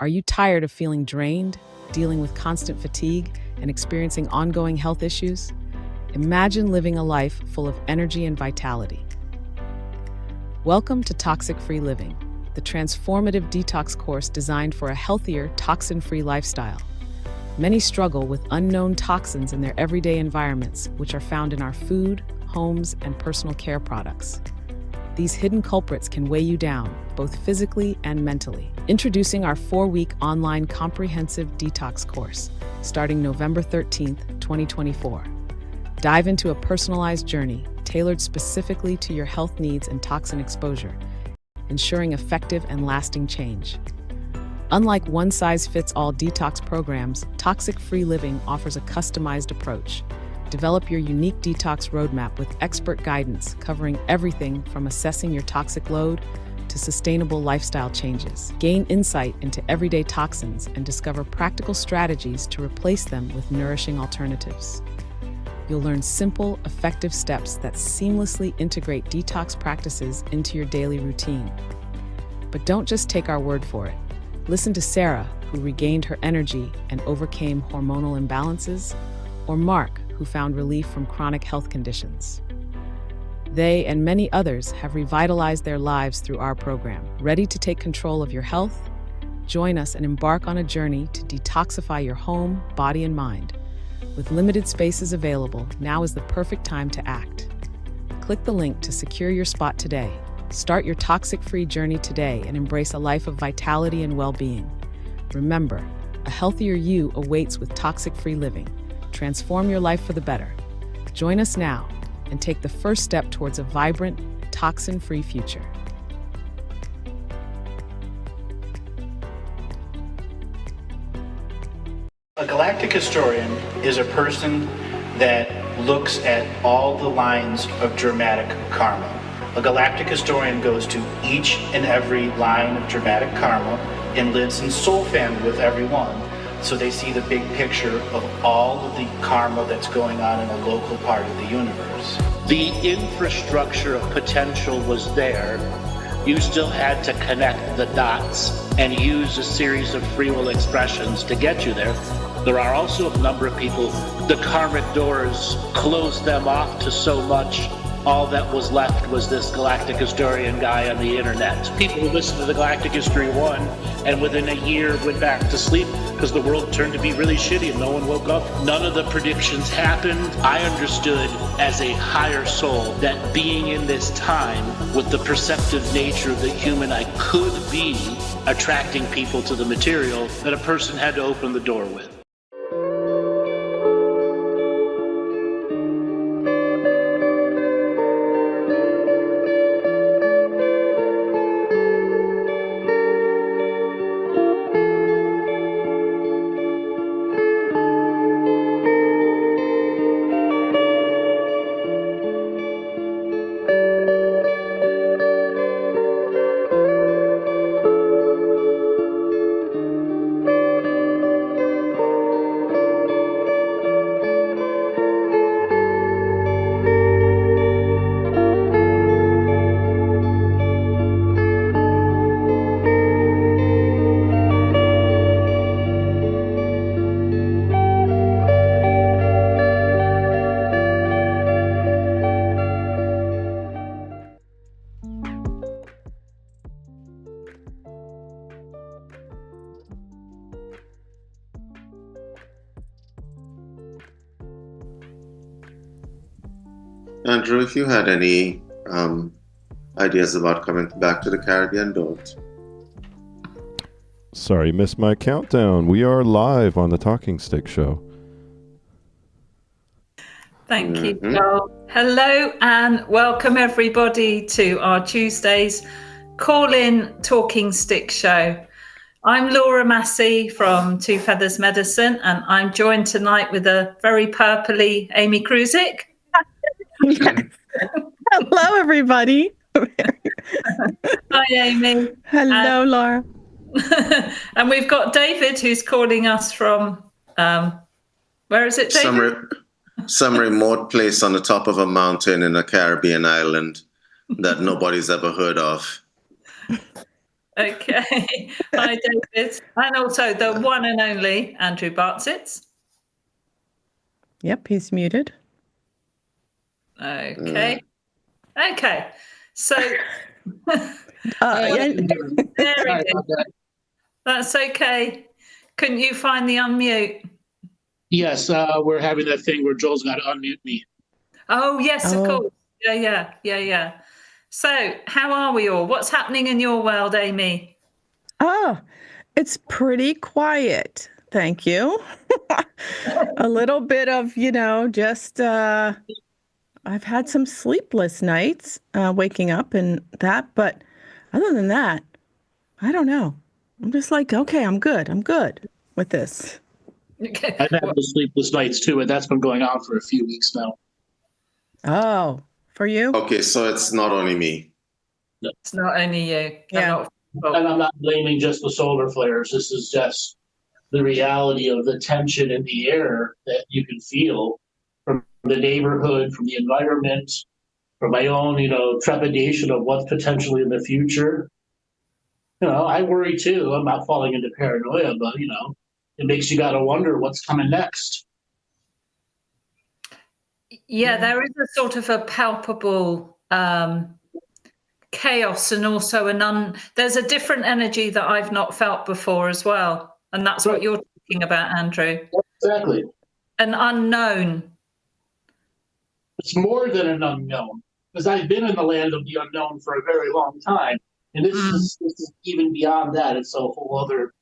Are you tired of feeling drained, dealing with constant fatigue, and experiencing ongoing health issues? Imagine living a life full of energy and vitality. Welcome to Toxic-Free Living, the transformative detox course designed for a healthier, toxin-free lifestyle. Many struggle with unknown toxins in their everyday environments, which are found in our food, homes, and personal care products. These hidden culprits can weigh you down, both physically and mentally. Introducing our 4-week online comprehensive detox course, starting November 13th, 2024. Dive into a personalized journey tailored specifically to your health needs and toxin exposure, ensuring effective and lasting change. Unlike one-size-fits-all detox programs, Toxic-Free Living offers a customized approach. Develop your unique detox roadmap with expert guidance covering everything from assessing your toxic load to sustainable lifestyle changes. Gain insight into everyday toxins and discover practical strategies to replace them with nourishing alternatives. You'll learn simple, effective steps that seamlessly integrate detox practices into your daily routine. But don't just take our word for it. Listen to Sarah, who regained her energy and overcame hormonal imbalances, or Mark, who found relief from chronic health conditions. They and many others have revitalized their lives through our program. Ready to take control of your health? Join us and embark on a journey to detoxify your home, body, and mind. With limited spaces available, now is the perfect time to act. Click the link to secure your spot today. Start your toxic-free journey today and embrace a life of vitality and well-being. Remember, a healthier you awaits with Toxic-Free Living. Transform your life for the better. Join us now and take the first step towards a vibrant, toxin-free future. A galactic historian is a person that looks at all the lines of dramatic karma. A galactic historian goes to each and every line of dramatic karma and lives in soul family with everyone. So they see the big picture of all of the karma that's going on in a local part of the universe. The infrastructure of potential was there. You still had to connect the dots and use a series of free will expressions to get you there. There are also a number of people, the karmic doors closed them off to so much, all that was left was this galactic historian guy on the internet. People who listened to the Galactic History 1 and within a year went back to sleep because the world turned to be really shitty and no one woke up. None of the predictions happened. I understood as a higher soul that being in this time with the perceptive nature of the human I could be, attracting people to the material that a person had to open the door with. Andrew, if you had any ideas about coming back to the Caribbean, don't. Sorry, missed my countdown. We are live on the Talking Stick Show. Thank you, Joel. Hello and welcome everybody to our Tuesday's Call-In Talking Stick Show. I'm Laura Massey from Two Feathers Medicine, and I'm joined tonight with a very purpley Amy Kruzic. Hello, everybody. Hi, Amy. Hello, Laura. And we've got David, who's calling us from, where is it, David? Some remote place on the top of a mountain in a Caribbean island that nobody's ever heard of. Okay. Hi, David. And also the one and only Andrew Bartzis. Yep, he's muted. Okay. Okay. So Yeah, there it is. That's okay. Couldn't you find the unmute? Yes, we're having that thing where Joel's got to unmute me. Oh, yes, of course. Yeah. So how are we all? What's happening in your world, Amy? oh, it's pretty quiet. Thank you. A little bit of, just I've had some sleepless nights, waking up and that, but other than that, I don't know. I'm just like, okay, I'm good. I'm good with this. Okay. I've had those sleepless nights too, and that's been going on for a few weeks now. Oh, for you? Okay, so it's not only me. It's not only you. Yeah. And I'm not blaming just the solar flares. This is just the reality of the tension in the air that you can feel from the neighborhood, from the environment, from my own, trepidation of what's potentially in the future. I worry too. I'm not falling into paranoia, but it makes you got to wonder what's coming next. Yeah, there is a sort of a palpable chaos, and also there's a different energy that I've not felt before as well. And that's what you're talking about, Andrew. Exactly. An unknown. It's more than an unknown, because I've been in the land of the unknown for a very long time. And this is even beyond that. It's a whole other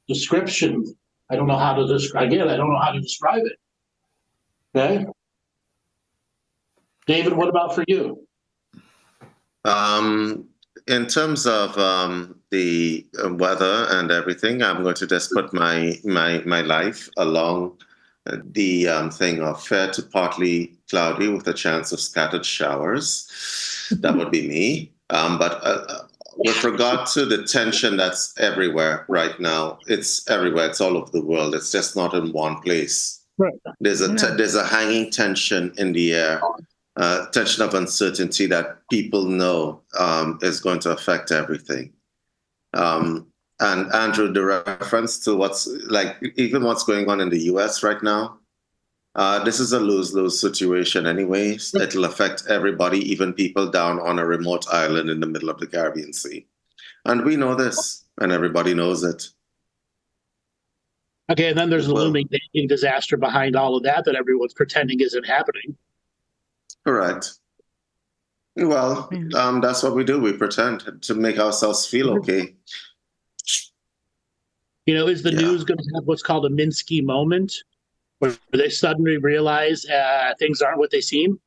description. I don't know how to describe it. Okay. David, what about for you? In terms of the weather and everything, I'm going to just put my life along the thing of fair to partly cloudy with a chance of scattered showers. That would be me. But with regard to the tension that's everywhere right now, it's everywhere. It's all over the world. It's just not in one place. Right. There's a hanging tension in the air. Tension of uncertainty that people know is going to affect everything. And Andrew, the reference to what's going on in the US right now, this is a lose-lose situation anyways. It'll affect everybody, even people down on a remote island in the middle of the Caribbean Sea. And we know this, and everybody knows it. Okay, and then there's a looming disaster behind all of that everyone's pretending isn't happening. Correct. Well, that's what we do. We pretend to make ourselves feel okay. Is the news going to have what's called a Minsky moment, where they suddenly realize things aren't what they seem?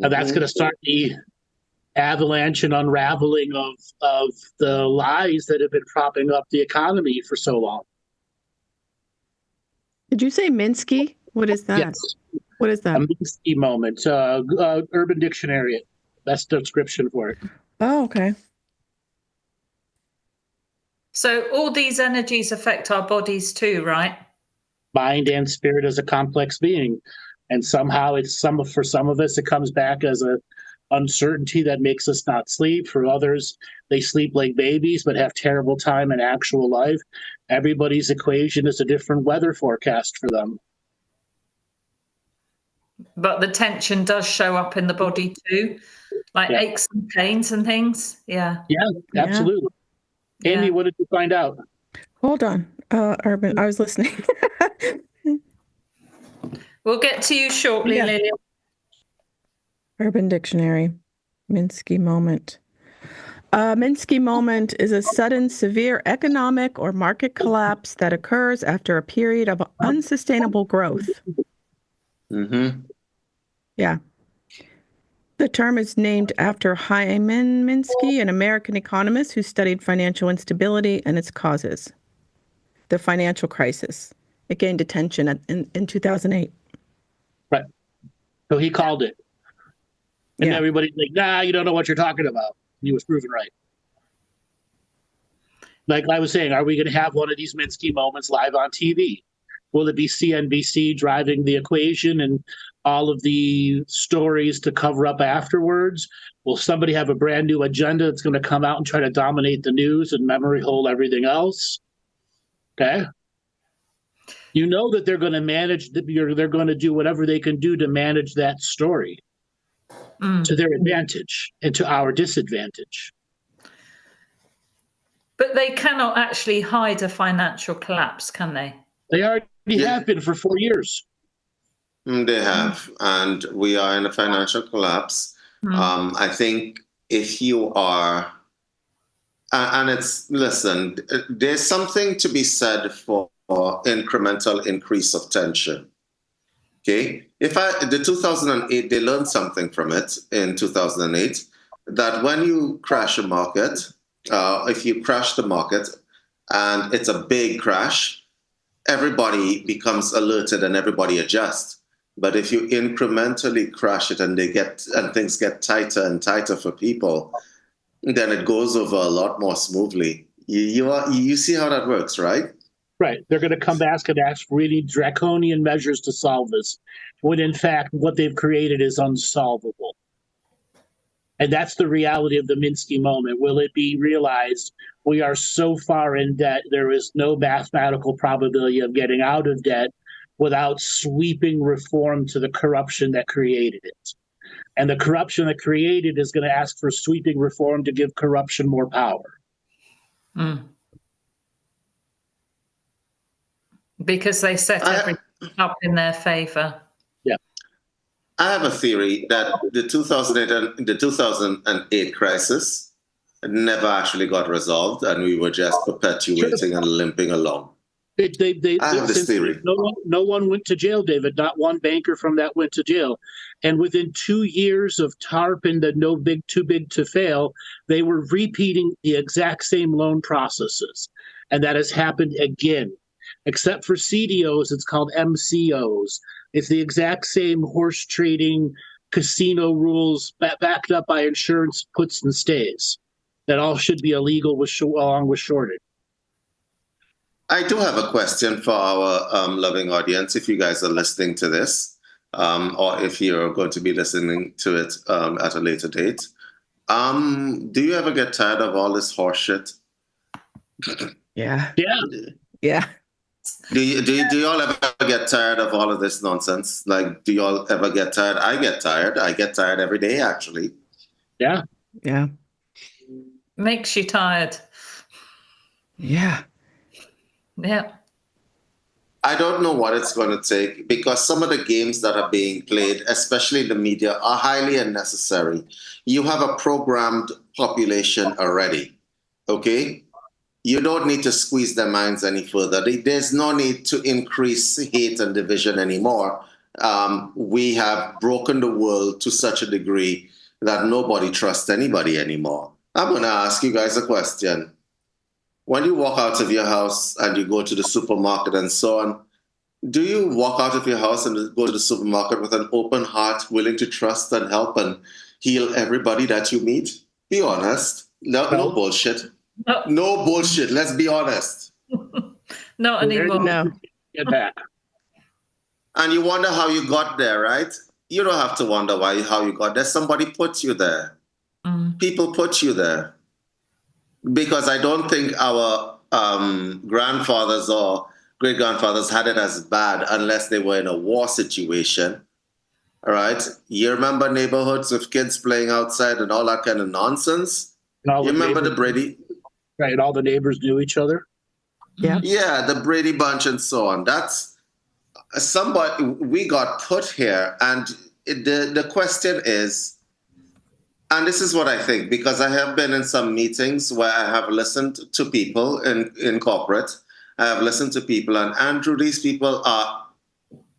And that's going to start the avalanche and unraveling of the lies that have been propping up the economy for so long. Did you say Minsky? What is that? Yes. What is that? A Minsky moment. Urban Dictionary. That's the description for it. Oh, okay. So all these energies affect our bodies too, right? Mind and spirit as a complex being. And somehow for some of us, it comes back as a uncertainty that makes us not sleep. For others, they sleep like babies, but have terrible time in actual life. Everybody's equation is a different weather forecast for them. But the tension does show up in the body too, like aches and pains and things. Yeah. Yeah, absolutely. Yeah. Amy, what did you find out? Hold on, Urban. I was listening. We'll get to you shortly, Lillian. Urban Dictionary, Minsky moment. Minsky moment is a sudden, severe economic or market collapse that occurs after a period of unsustainable growth. Mm-hmm. Yeah. The term is named after Hyman Minsky, an American economist who studied financial instability and its causes. The financial crisis. It gained attention in 2008. Right. So he called it. And everybody's like, nah, you don't know what you're talking about. He was proven right. Like I was saying, are we going to have one of these Minsky moments live on TV? Will it be CNBC driving the equation and all of the stories to cover up afterwards? Will somebody have a brand new agenda that's going to come out and try to dominate the news and memory hold everything else? Okay. You know that they're going to manage, they're going to do whatever they can do to manage that story to their advantage and to our disadvantage. But they cannot actually hide a financial collapse, can they? They already have been for 4 years. They have, and we are in a financial collapse. I think if you are, and listen, there's something to be said for incremental increase of tension. Okay, the 2008, they learned something from it in 2008, that when you crash a market, if you crash the market and it's a big crash, everybody becomes alerted and everybody adjusts. But if you incrementally crash it and things get tighter and tighter for people, then it goes over a lot more smoothly. You see how that works, right? Right. They're going to come back and ask really draconian measures to solve this, when in fact what they've created is unsolvable. And that's the reality of the Minsky moment. Will it be realized we are so far in debt, there is no mathematical probability of getting out of debt without sweeping reform to the corruption that created it. And the corruption that created is going to ask for sweeping reform to give corruption more power. Because they set everything up in their favor. Yeah. I have a theory that the 2008 crisis never actually got resolved, and we were just perpetuating and limping along. I have this theory. No one went to jail, David. Not one banker from that went to jail. And within 2 years of TARP and the too big to fail, they were repeating the exact same loan processes. And that has happened again. Except for CDOs, it's called MCOs. It's the exact same horse trading casino rules backed up by insurance puts and stays. That all should be illegal along with shorting. I do have a question for our loving audience, if you guys are listening to this, or if you're going to be listening to it at a later date. Do you ever get tired of all this horse shit? Yeah. Do y'all ever get tired of all of this nonsense? Like, do y'all ever get tired? I get tired. I get tired every day, actually. Yeah. Makes you tired. Yeah. I don't know what it's going to take, because some of the games that are being played, especially in the media, are highly unnecessary. You have a programmed population already, okay? You don't need to squeeze their minds any further. There's no need to increase hate and division anymore. We have broken the world to such a degree that nobody trusts anybody anymore. I'm going to ask you guys a question. When you walk out of your house and you go to the supermarket and so on, do you walk out of your house and go to the supermarket with an open heart, willing to trust and help and heal everybody that you meet? Be honest. No bullshit. No bullshit. Let's be honest. Not anymore. No. Get back. And you wonder how you got there, right? You don't have to wonder how you got there. Somebody put you there. People put you there. Because I don't think our grandfathers or great-grandfathers had it as bad unless they were in a war situation. All right? You remember neighborhoods with kids playing outside and all that kind of nonsense? You remember the Brady... Right, all the neighbors knew each other? Yeah. Yeah, the Brady Bunch and so on. That's somebody... We got put here, and the question is... And this is what I think, because I have been in some meetings where I have listened to people in corporate. I have listened to people, and Andrew, these people are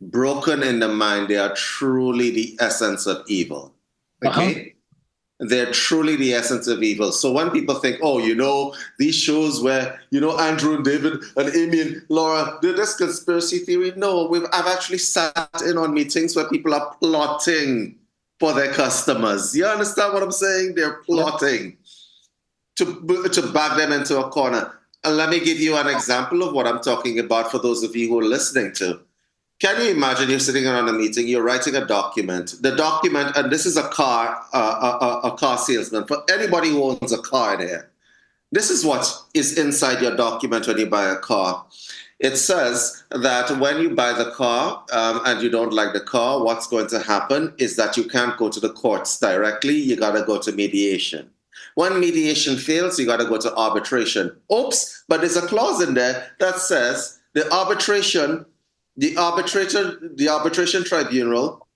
broken in the mind. They are truly the essence of evil. Okay? They're truly the essence of evil. So when people think, these shows where, Andrew and David and Amy and Laura, they're this conspiracy theory. No, I've actually sat in on meetings where people are plotting for their customers. You understand what I'm saying? They're plotting to back them into a corner. let me give you an example of what I'm talking about for those of you who are listening to. Can you imagine you're sitting around a meeting, you're writing a document. The document, and this is a car salesman, for anybody who owns a car in here. This is what is inside your document when you buy a car. It says that when you buy the car and you don't like the car, what's going to happen is that you can't go to the courts directly. You got to go to mediation. When mediation fails, you got to go to arbitration. Oops, but there's a clause in there that says the arbitration tribunal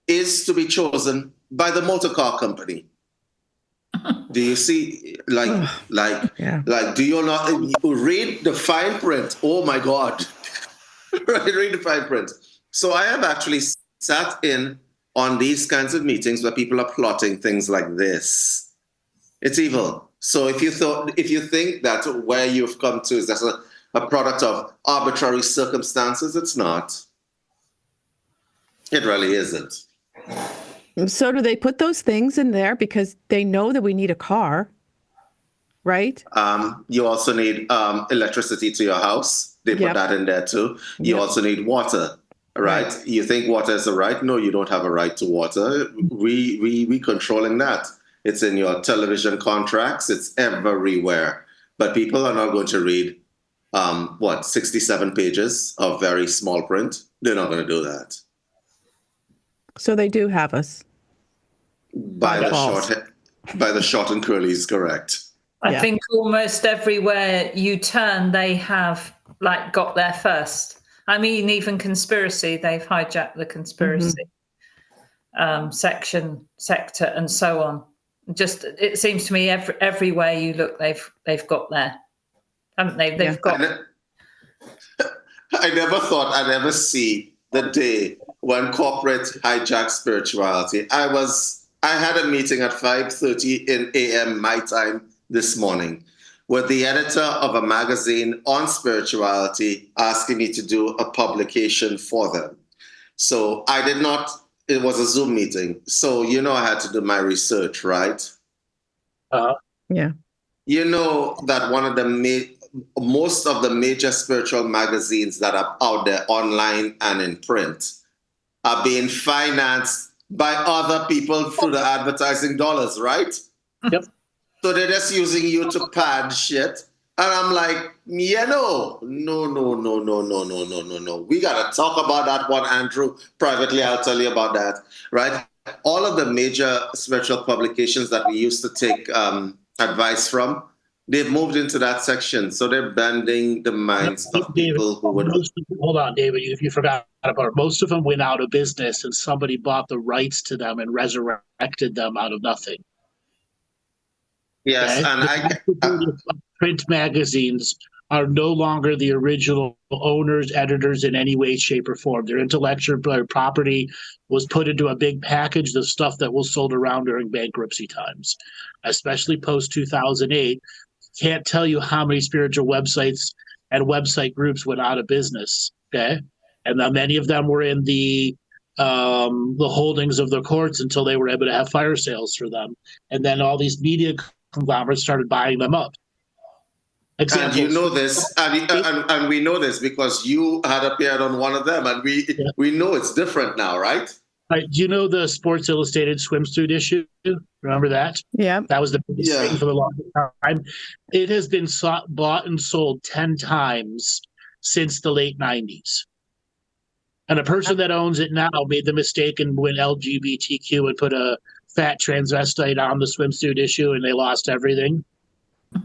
is to be chosen by the motor car company. Do you see, do you not read the fine print? Oh my God. Read the fine print. So I have actually sat in on these kinds of meetings where people are plotting things like this. It's evil. So if you think that where you've come to is just a product of arbitrary circumstances, it's not. It really isn't. So do they put those things in there because they know that we need a car, right? You also need electricity to your house. They put that in there too. You also need water, right? You think water is a right? No, you don't have a right to water. We controlling that. It's in your television contracts. It's everywhere. But people are not going to read 67 pages of very small print. They're not going to do that. So they do have us. By the short and curlies, correct. I think almost everywhere you turn, they have got there first. I mean, even conspiracy, they've hijacked the conspiracy sector, and so on. Just it seems to me everywhere you look, they've got there, haven't they? They've got. I never thought I'd ever see the day when corporate hijacked spirituality. I had a meeting at 5:30 a.m. my time this morning with the editor of a magazine on spirituality asking me to do a publication for them. So it was a Zoom meeting. So, I had to do my research, right? Yeah. You know that one of the most of the major spiritual magazines that are out there online and in print are being financed by other people through the advertising dollars, right? Yep. So they're just using you to pad shit. And I'm like, no. We got to talk about that one, Andrew. Privately, I'll tell you about that, right? All of the major spiritual publications that we used to take advice from, they've moved into that section. So they're bending the minds of people who would... Hold on, David, if you forgot about it, most of them went out of business and somebody bought the rights to them and resurrected them out of nothing. Yes, okay? And print magazines are no longer the original owners, editors in any way, shape, or form. Their intellectual property was put into a big package, the stuff that was sold around during bankruptcy times, especially post-2008. Can't tell you how many spiritual websites and website groups went out of business, okay? And then many of them were in the holdings of the courts until they were able to have fire sales for them. And then all these media conglomerates started buying them up. Examples. And you know this, and we know this because you had appeared on one of them, and we know it's different now, right? Right. Do you know the Sports Illustrated swimsuit issue? Remember that? Yeah. That was the biggest thing for the longest time. It has been bought and sold 10 times since the late 90s. And a person that owns it now made the mistake and went LGBTQ and put a fat transvestite on the swimsuit issue, and they lost everything.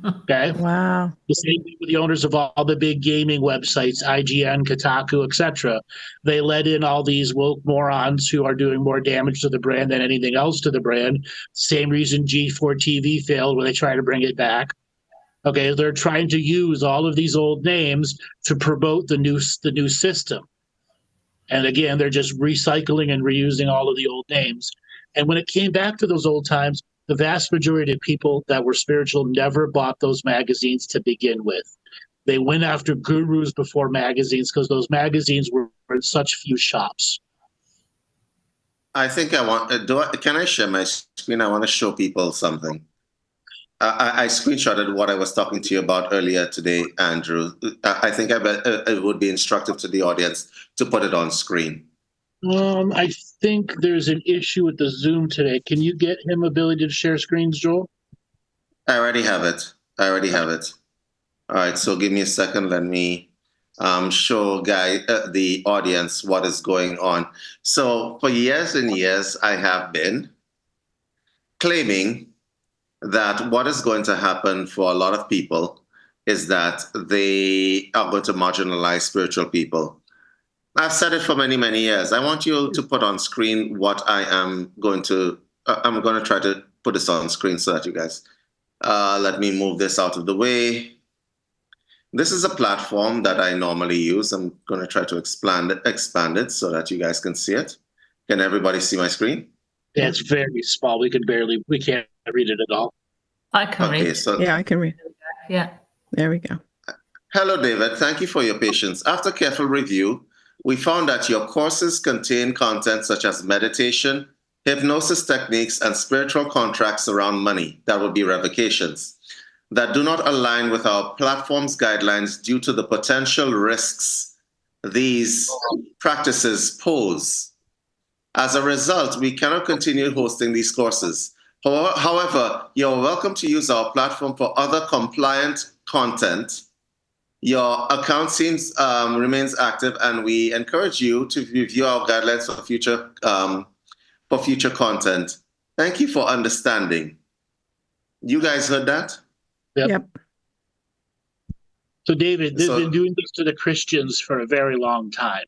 Okay. Wow. The same thing with the owners of all the big gaming websites, IGN, Kotaku, etc. They let in all these woke morons who are doing more damage to the brand than anything else to the brand. Same reason G4 TV failed when they try to bring it back. Okay, they're trying to use all of these old names to promote the new system. And again, they're just recycling and reusing all of the old names. And when it came back to those old times, the vast majority of people that were spiritual never bought those magazines to begin with. They went after gurus before magazines because those magazines were in such few shops. I think can I share my screen? I want to show people something. I screenshotted what I was talking to you about earlier today, Andrew. I think it would be instructive to the audience to put it on screen. I think there's an issue with the Zoom today. Can you get him ability to share screens, Joel? I already have it. All right, so give me a second. Let me show the audience what is going on. So for years and years, I have been claiming that what is going to happen for a lot of people is that they are going to marginalize spiritual people. I've said it for many, many years. I want you to put on screen what I'm going to try to put this on screen so that you guys, let me move this out of the way. This is a platform that I normally use. I'm going to try to expand it so that you guys can see it. Can everybody see my screen? Yeah, it's very small. We can't read it at all. I can read. Yeah, I can read. Yeah. There we go. Hello, David. Thank you for your patience. After careful review, we found that your courses contain content such as meditation, hypnosis techniques, and spiritual contracts around money, that would be revocations, that do not align with our platform's guidelines due to the potential risks these practices pose. As a result, we cannot continue hosting these courses. However, you're welcome to use our platform for other compliant content. Your account remains active, and we encourage you to review our guidelines for future content. Thank you for understanding. You guys heard that? Yep. So, David, they've been doing this to the Christians for a very long time.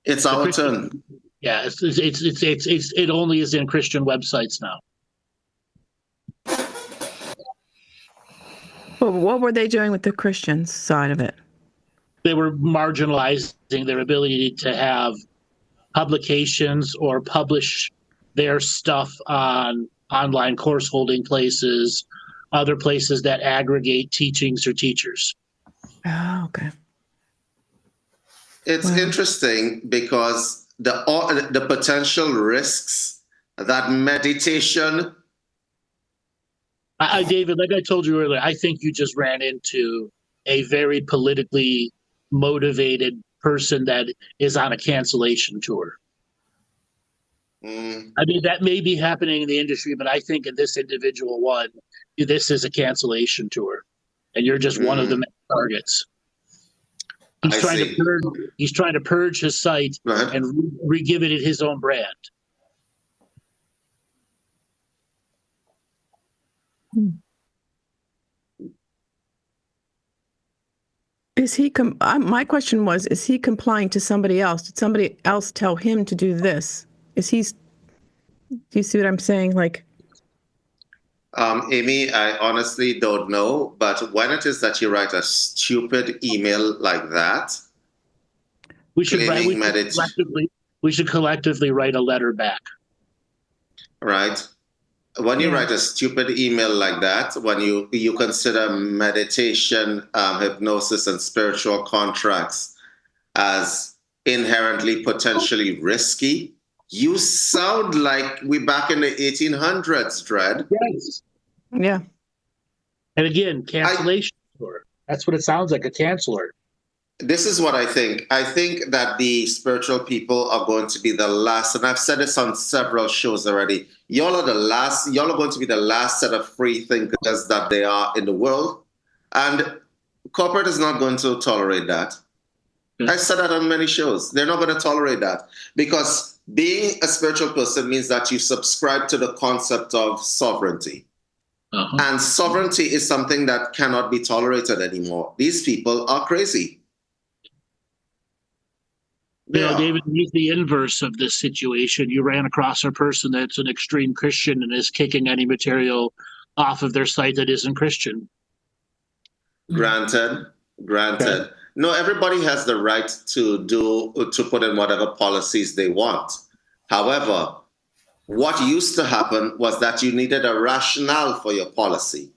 It's our turn. Yeah, it only is in Christian websites now. Well, what were they doing with the Christian side of it? They were marginalizing their ability to have publications or publish their stuff on online course holding places, other places that aggregate teachings or teachers. Oh, okay. It's interesting because the potential risks that meditation. David, like I told you earlier, I think you just ran into a very politically motivated person that is on a cancellation tour. I mean, that may be happening in the industry, but I think in this individual one, this is a cancellation tour, and you're just one of the many targets. He's trying to purge his site and re-give it his own brand. Is he? My question was: is he complying to somebody else? Did somebody else tell him to do this? Is he? Do you see what I'm saying? Like, Amy, I honestly don't know. But when it is that you write a stupid email like that, we should collectively write a letter back. Right. When you write a stupid email like that, when you consider meditation, hypnosis, and spiritual contracts as inherently potentially risky, you sound like we're back in the 1800s, Dred. Yes. Yeah. And again, cancellation tour. That's what it sounds like, a canceller. This is what I think. I think that the spiritual people are going to be the last, and I've said this on several shows already. Y'all are going to be the last set of free thinkers that there are in the world. And corporate is not going to tolerate that. I said that on many shows. They're not going to tolerate that, because being a spiritual person means that you subscribe to the concept of sovereignty. And sovereignty is something that cannot be tolerated anymore. These people are crazy. Yeah, David, he's the inverse of this situation. You ran across a person that's an extreme Christian and is kicking any material off of their site that isn't Christian. Granted. Okay. No, everybody has the right to put in whatever policies they want. However, what used to happen was that you needed a rationale for your policy.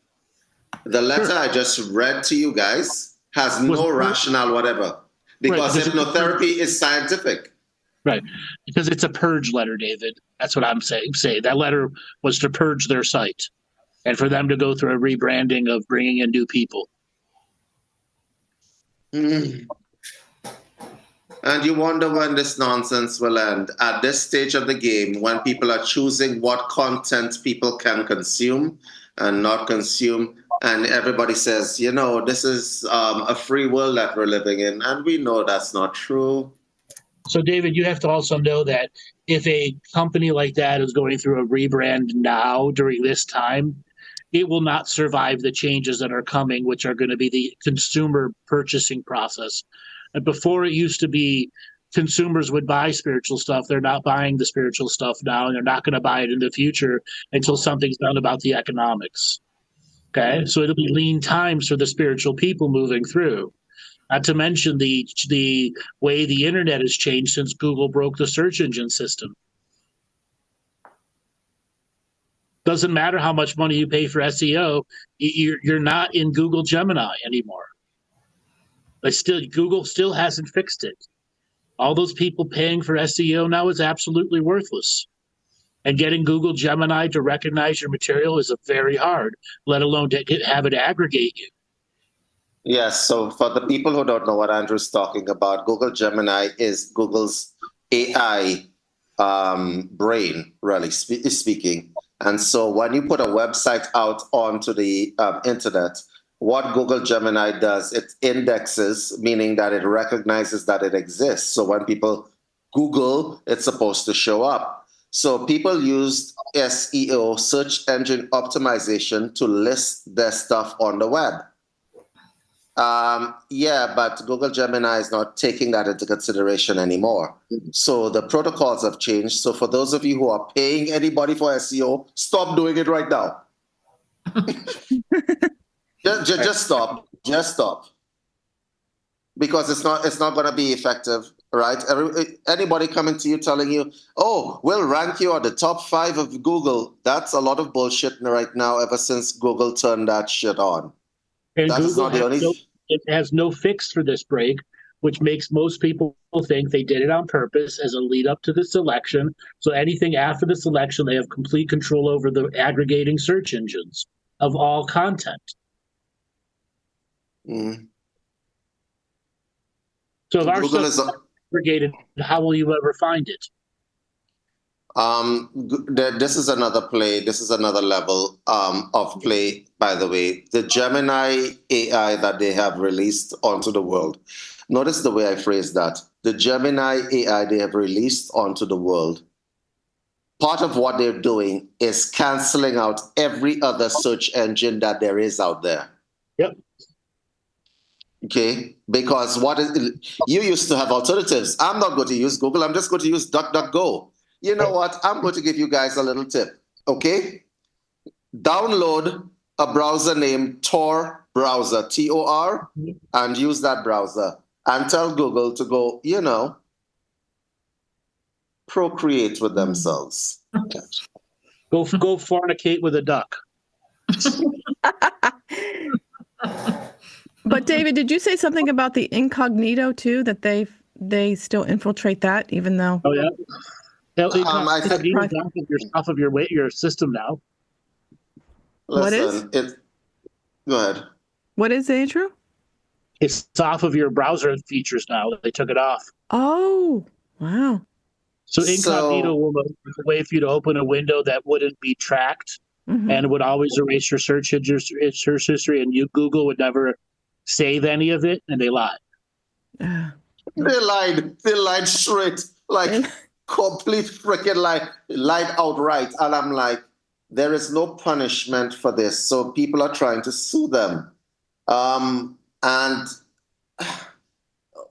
The letter I just read to you guys has no rationale whatever, because hypnotherapy is scientific. Right, because it's a purge letter, David. That's what I'm saying. That letter was to purge their site. and for them to go through a rebranding of bringing in new people. Mm. And you wonder when this nonsense will end. At this stage of the game, when people are choosing what content people can consume and not consume, and everybody says, this is a free world that we're living in, and we know that's not true. So, David, you have to also know that if a company like that is going through a rebrand now during this time, it will not survive the changes that are coming, which are going to be the consumer purchasing process. And before, it used to be consumers would buy spiritual stuff. They're not buying the spiritual stuff now, and they're not going to buy it in the future until something's done about the economics. Okay, so it'll be lean times for the spiritual people moving through. Not to mention the way the internet has changed since Google broke the search engine system. Doesn't matter how much money you pay for SEO, you're not in Google Gemini anymore. Google still hasn't fixed it. All those people paying for SEO now is absolutely worthless. And getting Google Gemini to recognize your material is very hard, let alone to have it aggregate you. Yes, so for the people who don't know what Andrew's talking about, Google Gemini is Google's AI brain, really speaking. And so when you put a website out onto the internet, what Google Gemini does, it indexes, meaning that it recognizes that it exists. So when people Google, it's supposed to show up. So people used SEO, search engine optimization, to list their stuff on the web. But Google Gemini is not taking that into consideration anymore. So the protocols have changed. So for those of you who are paying anybody for SEO, stop doing it right now. just stop. Just stop. Because it's not going to be effective, right? Anybody coming to you telling you, oh, we'll rank you at the top 5 of Google. That's a lot of bullshit right now ever since Google turned that shit on. And Google has no fix for this break, which makes most people think they did it on purpose as a lead up to the selection. So anything after the selection, they have complete control over the aggregating search engines of all content. Mm. So if our stuff is aggregated, how will you ever find it? This is another play. This is another level of play, by the way. The Gemini AI that they have released onto the world. Notice the way I phrase that. The Gemini AI they have released onto the world. Part of what they're doing is canceling out every other search engine that there is out there. Yep. Okay, because you used to have alternatives. I'm not going to use Google. I'm just going to use DuckDuckGo. You know what? I'm going to give you guys a little tip, okay? Download a browser named Tor browser, Tor, and use that browser. And tell Google to go, procreate with themselves. Go fornicate with a duck. But David, did you say something about the incognito too, that they still infiltrate that, even though? Oh, yeah. Off of your system now. Listen, go ahead. What is it, Andrew? It's off of your browser features now. They took it off. Oh, wow. So incognito will be a way for you to open a window that wouldn't be tracked, and it would always erase your search history, and Google would never save any of it, and they lied. They lied straight, like complete freaking lie, lied outright. And I'm like, there is no punishment for this. So people are trying to sue them. And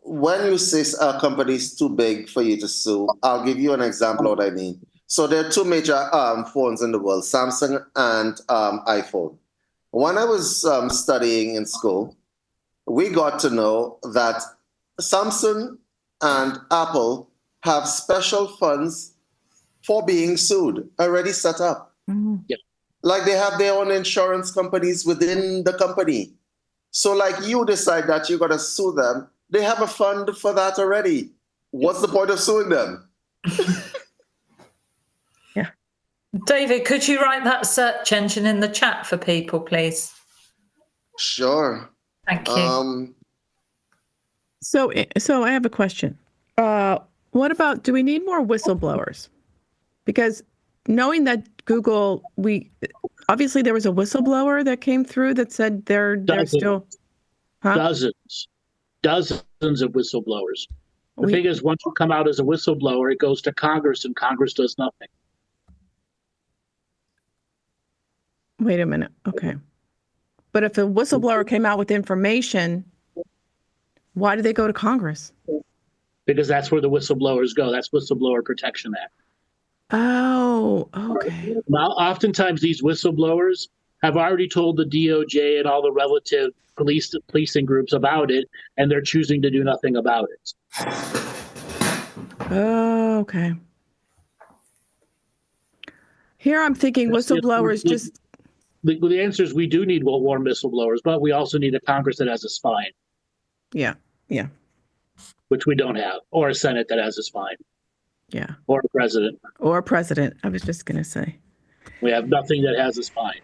when you say a company is too big for you to sue, I'll give you an example of what I mean. So there are two major phones in the world, Samsung and iPhone. When I was studying in school, we got to know that Samsung and Apple have special funds for being sued already set up. Yep. Like they have their own insurance companies within the company. So like you decide that you're going to sue them, they have a fund for that already. What's the point of suing them? Yeah. David, could you write that search engine in the chat for people, please? Sure. Thank you. So I have a question. What about, do we need more whistleblowers? Because knowing that Google, obviously there was a whistleblower that came through that said they're still... Huh? Dozens of whistleblowers. The thing is, once you come out as a whistleblower, it goes to Congress, and Congress does nothing. Wait a minute. Okay. But if a whistleblower came out with information, why do they go to Congress? Because that's where the whistleblowers go. That's Whistleblower Protection Act. Oh, okay. Now, oftentimes these whistleblowers have already told the DOJ and all the relative policing groups about it, and they're choosing to do nothing about it. Oh, okay. Here I'm thinking whistleblowers just... The answer is we do need warm whistleblowers, but we also need a Congress that has a spine. Yeah. Which we don't have, or a Senate that has a spine. Yeah. Or a president. Or a president, I was just going to say. We have nothing that has a spine.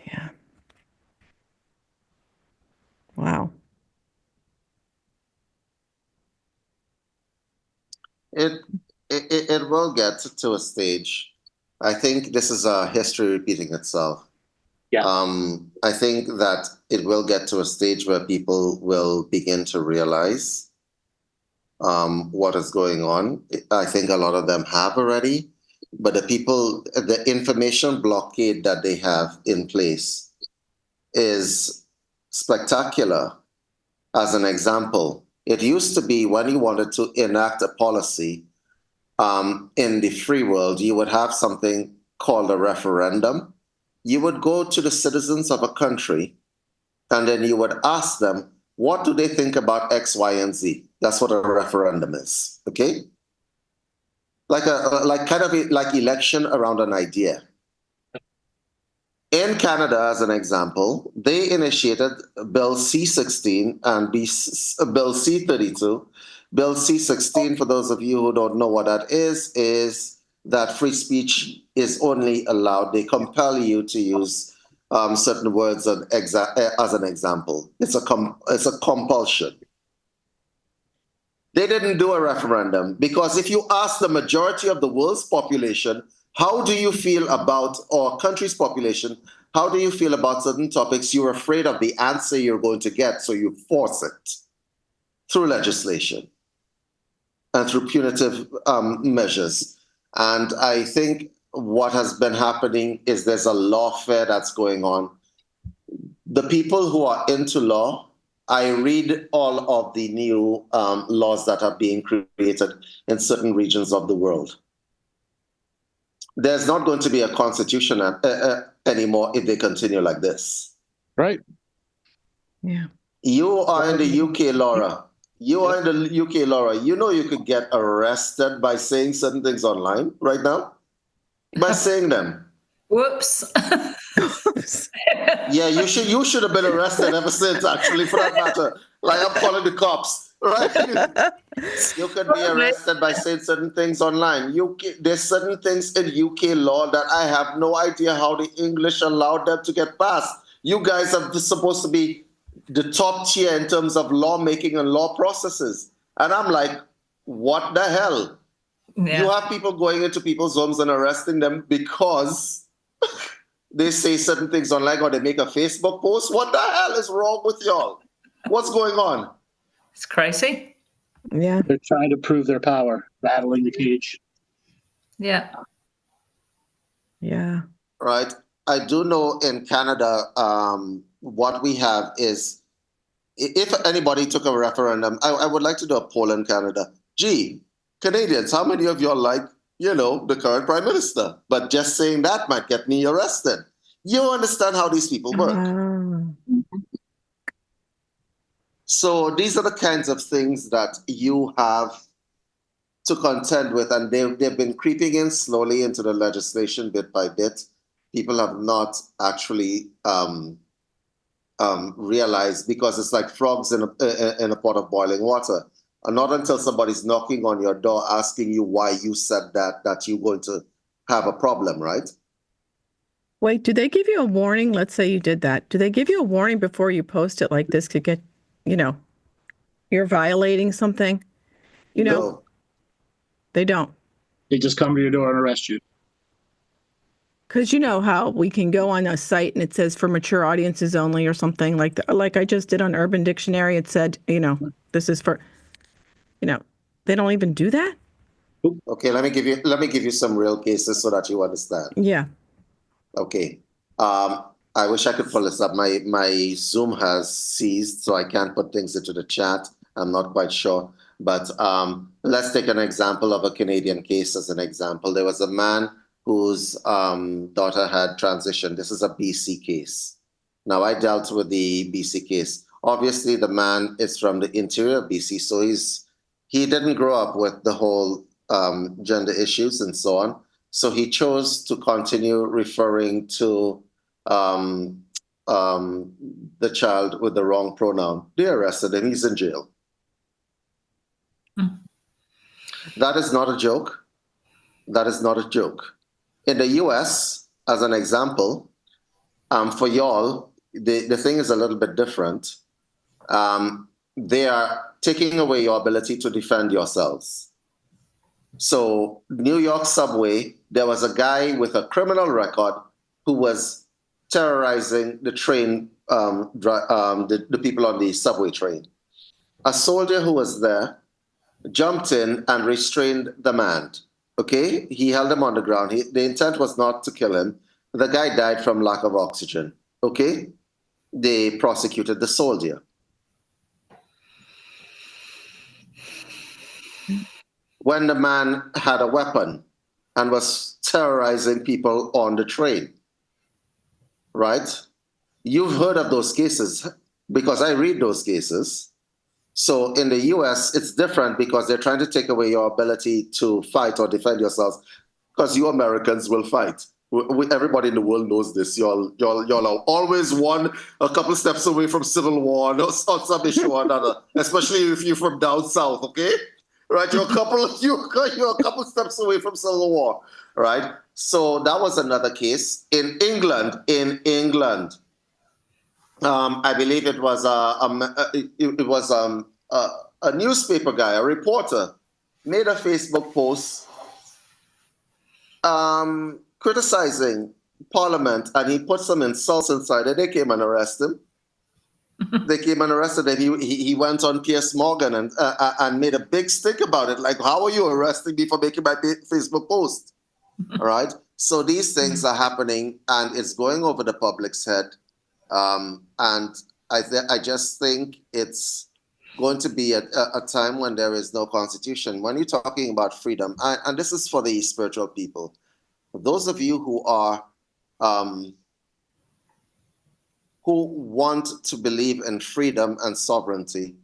Yeah. Wow. It will get to a stage. I think this is history repeating itself. Yeah. I think that it will get to a stage where people will begin to realize what is going on. I think a lot of them have already, but the information blockade that they have in place is spectacular. As an example, it used to be when you wanted to enact a policy in the free world, you would have something called a referendum. You would go to the citizens of a country, and then you would ask them, what do they think about X, Y, and Z? That's what a referendum is, okay? Like election around an idea. In Canada, as an example, they initiated Bill C-16 and Bill C-32. Bill C-16, for those of you who don't know what that is that free speech is only allowed. They compel you to use certain words as an example. It's a compulsion. They didn't do a referendum because if you ask the majority of the world's population, how do you feel about, or country's population, how do you feel about certain topics, you're afraid of the answer you're going to get, so you force it through legislation and through punitive measures. And I think what has been happening is there's a lawfare that's going on. The people who are into law, I read all of the new laws that are being created in certain regions of the world. There's not going to be a constitution anymore if they continue like this. Right. Yeah. You are in the UK, Laura. You are in the UK, Laura. You know you could get arrested by saying certain things online right now? By saying them. Whoops. Yeah, you should have been arrested ever since, actually, for that matter. Like, I'm calling the cops, right? You could be arrested by saying certain things online. There's certain things in UK law that I have no idea how the English allowed them to get passed. You guys are supposed to be the top tier in terms of lawmaking and law processes. And I'm like, what the hell? Yeah. You have people going into people's homes and arresting them because they say certain things online or they make a Facebook post. What the hell is wrong with y'all? What's going on? It's crazy. Yeah. They're trying to prove their power, rattling the cage. Yeah. Yeah. Right. I do know in Canada, what we have is, if anybody took a referendum, I would like to do a poll in Canada. Gee, Canadians, how many of you are like, the current prime minister? But just saying that might get me arrested. You understand how these people work. So these are the kinds of things that you have to contend with, and they've been creeping in slowly into the legislation bit by bit. People have not actually realized, because it's like frogs in a pot of boiling water. And not until somebody's knocking on your door asking you why you said that you're going to have a problem, right? Wait, do they give you a warning? Let's say you did that. Do they give you a warning before you post it like this could get, you're violating something? No. They don't. They just come to your door and arrest you. Because you know how we can go on a site and it says for mature audiences only or something like I just did on Urban Dictionary. It said, this is for, they don't even do that. Okay, let me give you some real cases so that you understand. Yeah. Okay. I wish I could pull this up. My Zoom has ceased, so I can't put things into the chat. I'm not quite sure. But let's take an example of a Canadian case as an example. There was a man whose daughter had transitioned. This is a BC case. Now, I dealt with the BC case. Obviously, the man is from the interior of BC, so he didn't grow up with the whole gender issues and so on. So he chose to continue referring to the child with the wrong pronoun. They arrested him. He's in jail. That is not a joke. That is not a joke. In the US, as an example, for y'all, the thing is a little bit different. They are taking away your ability to defend yourselves. So New York subway, there was a guy with a criminal record who was terrorizing the train, the people on the subway train. A soldier who was there jumped in and restrained the man. Okay, he held him on the ground. The intent was not to kill him. The guy died from lack of oxygen. Okay, they prosecuted the soldier. When the man had a weapon and was terrorizing people on the train, right? You've heard of those cases because I read those cases. So in the US, it's different because they're trying to take away your ability to fight or defend yourselves because you Americans will fight. Everybody in the world knows this. Y'all are always a couple steps away from civil war or some issue or another, especially if you're from down south, okay? Right, you're a couple steps away from civil war, right? So that was another case in England. I believe it was a newspaper guy, a reporter, made a Facebook post criticizing Parliament, and he put some insults inside it. They came and arrested him. They came and arrested him. He went on Piers Morgan and made a big stink about it. Like, how are you arresting me for making my Facebook post? All right. So these things are happening, and it's going over the public's head. And I just think it's going to be a time when there is no constitution. When you're talking about freedom, and this is for the spiritual people, those of you who are who want to believe in freedom and sovereignty,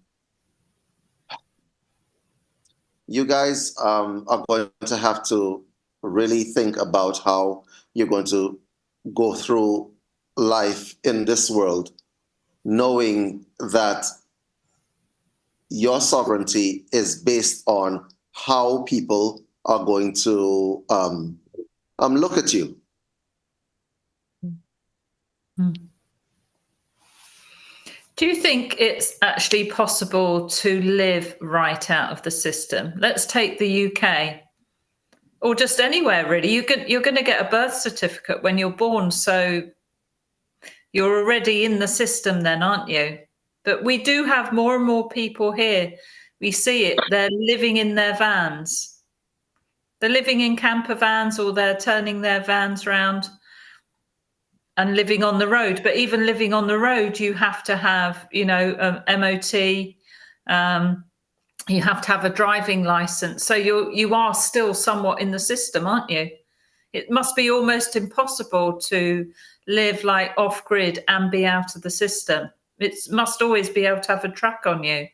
you guys are going to have to really think about how you're going to go through life in this world, knowing that your sovereignty is based on how people are going to look at you. Do you think it's actually possible to live right out of the system? Let's take the UK, or just anywhere really. You're going to get a birth certificate when you're born, so you're already in the system then, aren't you? But we do have more and more people here. We see it. They're living in their vans. They're living in camper vans, or they're turning their vans around and living on the road. But even living on the road, you have to have, MOT. You have to have a driving license. So you are still somewhat in the system, aren't you? It must be almost impossible to live like off grid and be out of the system. It must always be able to have a track on you.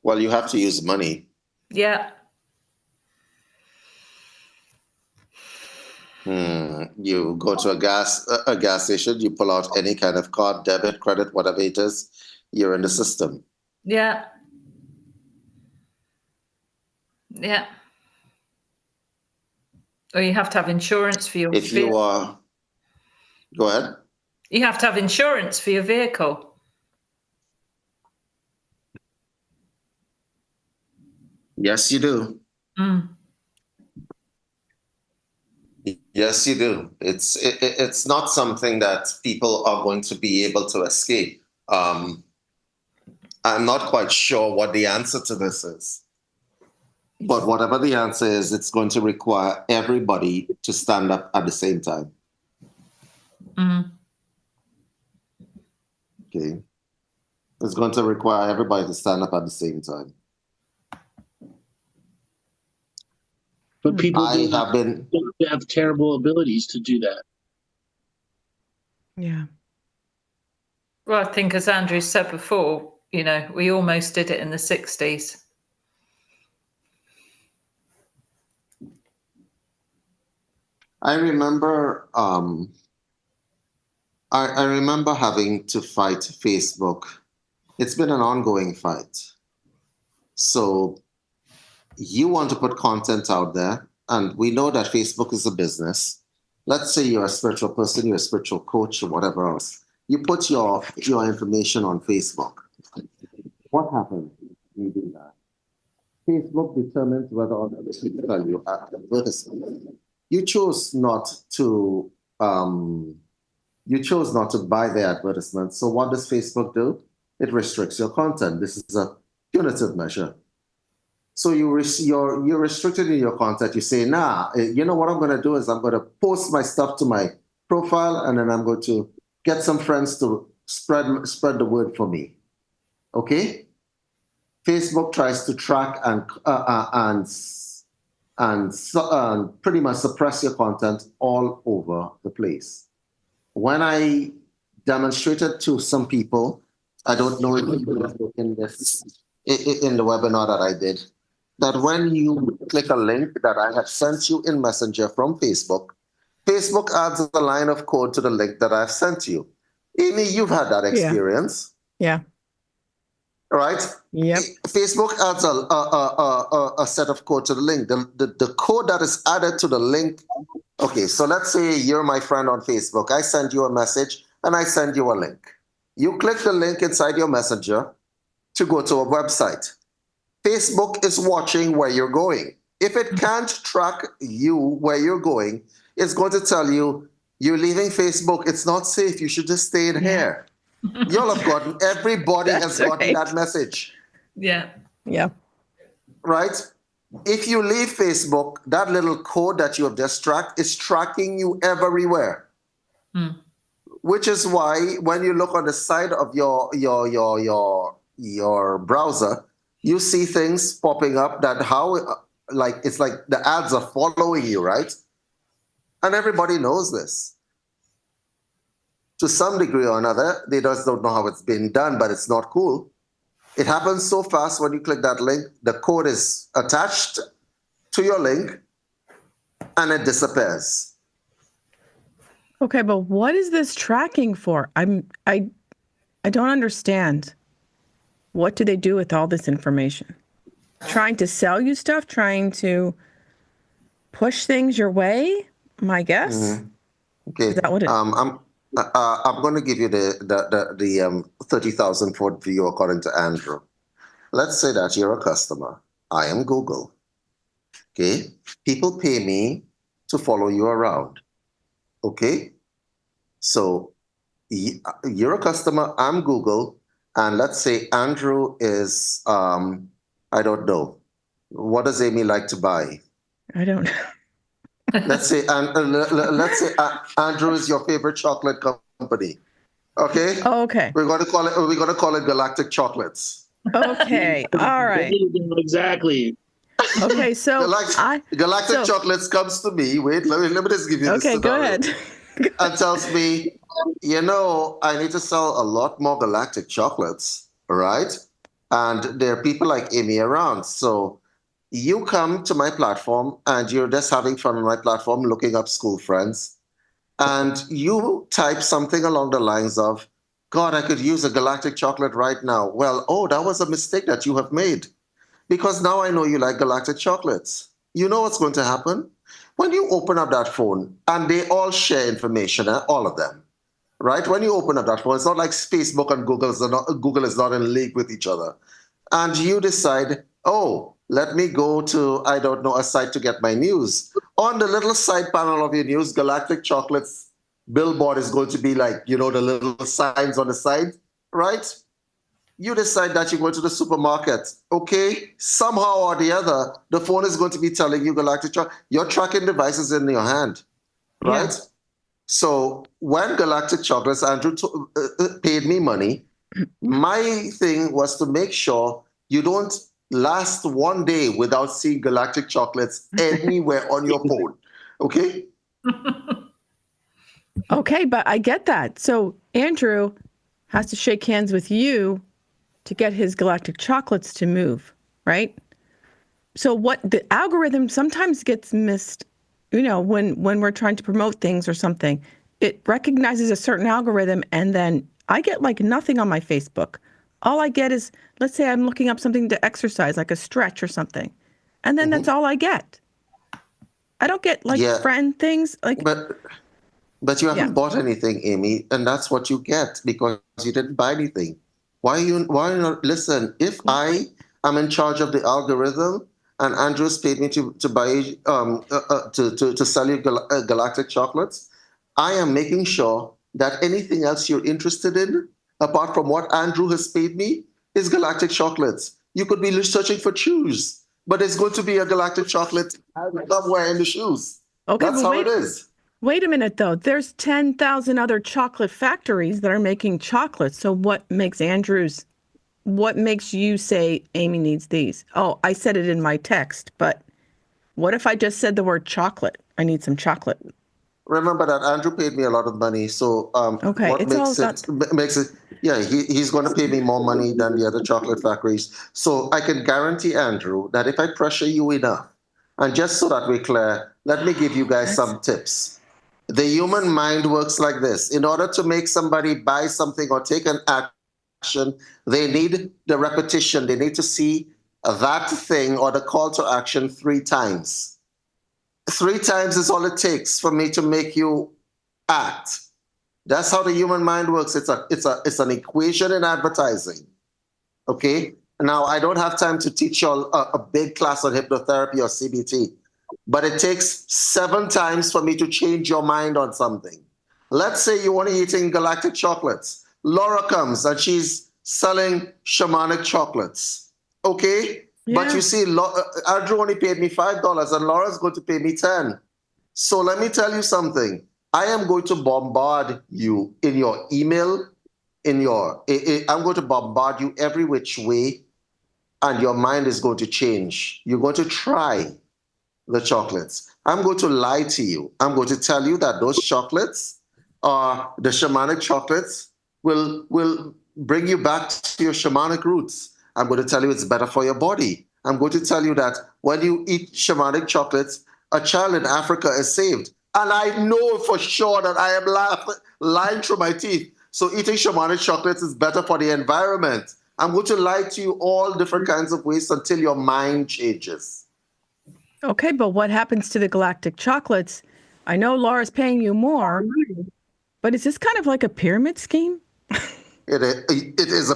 Well, you have to use money. Yeah. You go to a gas station, you pull out any kind of card, debit, credit, whatever it is, you're in the system. Yeah. Yeah. Or you have to have insurance for your If you are, go ahead. You have to have insurance for your vehicle. Yes, you do. Mm. Yes, you do. It's not something that people are going to be able to escape. I'm not quite sure what the answer to this is. But whatever the answer is, it's going to require everybody to stand up at the same time. Mm. Okay. It's going to require everybody to stand up at the same time. But people have terrible abilities to do that. Yeah. Well, I think, as Andrew said before, we almost did it in the 60s. I remember I remember having to fight Facebook. It's been an ongoing fight. So you want to put content out there, and we know that Facebook is a business. Let's say you're a spiritual person, you're a spiritual coach, or whatever else. You put your information on Facebook. What happens when you do that? Facebook determines whether or not they should tell you advertisement. You chose not to buy the advertisement. So what does Facebook do? It restricts your content. This is a punitive measure. So you're restricted in your content. You say, nah, you know what I'm going to do is I'm going to post my stuff to my profile, and then I'm going to get some friends to spread the word for me. Okay? Facebook tries to track and pretty much suppress your content all over the place. When I demonstrated to some people, I don't know if you were in the webinar that I did, that when you click a link that I have sent you in Messenger from Facebook, Facebook adds a line of code to the link that I've sent you. Amy, you've had that experience. Yeah. Right? Yep. Facebook adds a set of code to the link. The code that is added to the link. Okay, so let's say you're my friend on Facebook. I send you a message and I send you a link. You click the link inside your messenger to go to a website. Facebook is watching where you're going. If it can't track you where you're going, it's going to tell you, you're leaving Facebook. It's not safe. You should just stay in here. Y'all have gotten, everybody has gotten that message. Yeah. Yeah. Right? If you leave Facebook, that little code that you have just tracked is tracking you everywhere. Mm. Which is why when you look on the side of your browser, you see things popping up that it's like the ads are following you, right? And everybody knows this. To some degree or another, they just don't know how it's been done, but it's not cool. It happens so fast when you click that link, the code is attached to your link and it disappears. Okay, but what is this tracking for? I don't understand. What do they do with all this information? Trying to sell you stuff? Trying to push things your way? My guess. Mm-hmm. Okay. Is that what it? I'm going to give you the 30,000 foot view according to Andrew. Let's say that you're a customer. I am Google. Okay. People pay me to follow you around. Okay. So you're a customer. I'm Google. And let's say Andrew is, I don't know. What does Amy like to buy? I don't know. Let's say Andrew is your favorite chocolate company. Okay? Oh, okay. We're going to call it Galactic Chocolates. Okay. All right. Exactly. Okay, so Galactic Chocolates comes to me. Wait, let me just give you this scenario. Go ahead. And tells me, I need to sell a lot more Galactic chocolates, right? And there are people like Amy around. So you come to my platform and you're just having fun on my platform, looking up school friends. And you type something along the lines of, God, I could use a Galactic chocolate right now. Well, that was a mistake that you have made. Because now I know you like Galactic chocolates. You know what's going to happen? When you open up that phone, and they all share information, all of them, right? When you open up that phone, it's not like Facebook and Google is not in league with each other. And you decide, oh, let me go to, I don't know, a site to get my news. On the little side panel of your news, Galactic Chocolate's billboard is going to be like, you know, the little signs on the side, right? You decide that you go to the supermarket, okay? Somehow or the other, the phone is going to be telling you Galactic Chocolate. Your tracking device is in your hand, right? Yeah. So when Galactic Chocolates, Andrew paid me money, my thing was to make sure you don't last one day without seeing Galactic Chocolates anywhere on your phone, okay? Okay, but I get that. So Andrew has to shake hands with you to get his Galactic Chocolates to move, right? So what the algorithm sometimes gets missed, you know, when we're trying to promote things or something, it recognizes a certain algorithm, and then I get like nothing on my Facebook. All I get is, let's say I'm looking up something to exercise, like a stretch or something, and then that's all I get. I don't get like friend things. Like, but you haven't bought anything, Amy, and that's what you get because you didn't buy anything. Why not? Listen, if I am in charge of the algorithm and Andrew's paid me to buy to sell you Galactic Chocolates, I am making sure that anything else you're interested in, apart from what Andrew has paid me, is Galactic Chocolates. You could be searching for shoes, but it's going to be a Galactic Chocolate somewhere in the shoes. Okay, that's how it is. Wait a minute, though. There's 10,000 other chocolate factories that are making chocolates. So what makes you say Amy needs these? Oh, I said it in my text, but what if I just said the word chocolate? I need some chocolate. Remember that Andrew paid me a lot of money. So okay, what makes it, yeah, he's going to pay me more money than the other chocolate factories. So I can guarantee Andrew that if I pressure you enough, and just so that we're clear, let me give you guys some tips. The human mind works like this. In order to make somebody buy something or take an action, they need the repetition. They need to see that thing or the call to action 3 times. 3 times is all it takes for me to make you act. That's how the human mind works. It's an equation in advertising. Okay? Now, I don't have time to teach you all a big class on hypnotherapy or CBT. But it takes 7 times for me to change your mind on something. Let's say you want to eating Galactic Chocolates. Laura comes and she's selling shamanic chocolates. Okay? Yeah. But you see, Andrew only paid me $5 and Laura's going to pay me $10. So let me tell you something. I am going to bombard you in your email, I'm going to bombard you every which way, and your mind is going to change. You're going to try the chocolates. I'm going to lie to you. I'm going to tell you that those chocolates, the shamanic chocolates, will bring you back to your shamanic roots. I'm going to tell you it's better for your body. I'm going to tell you that when you eat shamanic chocolates, a child in Africa is saved. And I know for sure that I am lying through my teeth. So eating shamanic chocolates is better for the environment. I'm going to lie to you all different kinds of ways until your mind changes. Okay, but what happens to the Galactic Chocolates? I know Laura's paying you more, but is this kind of like a pyramid scheme? It is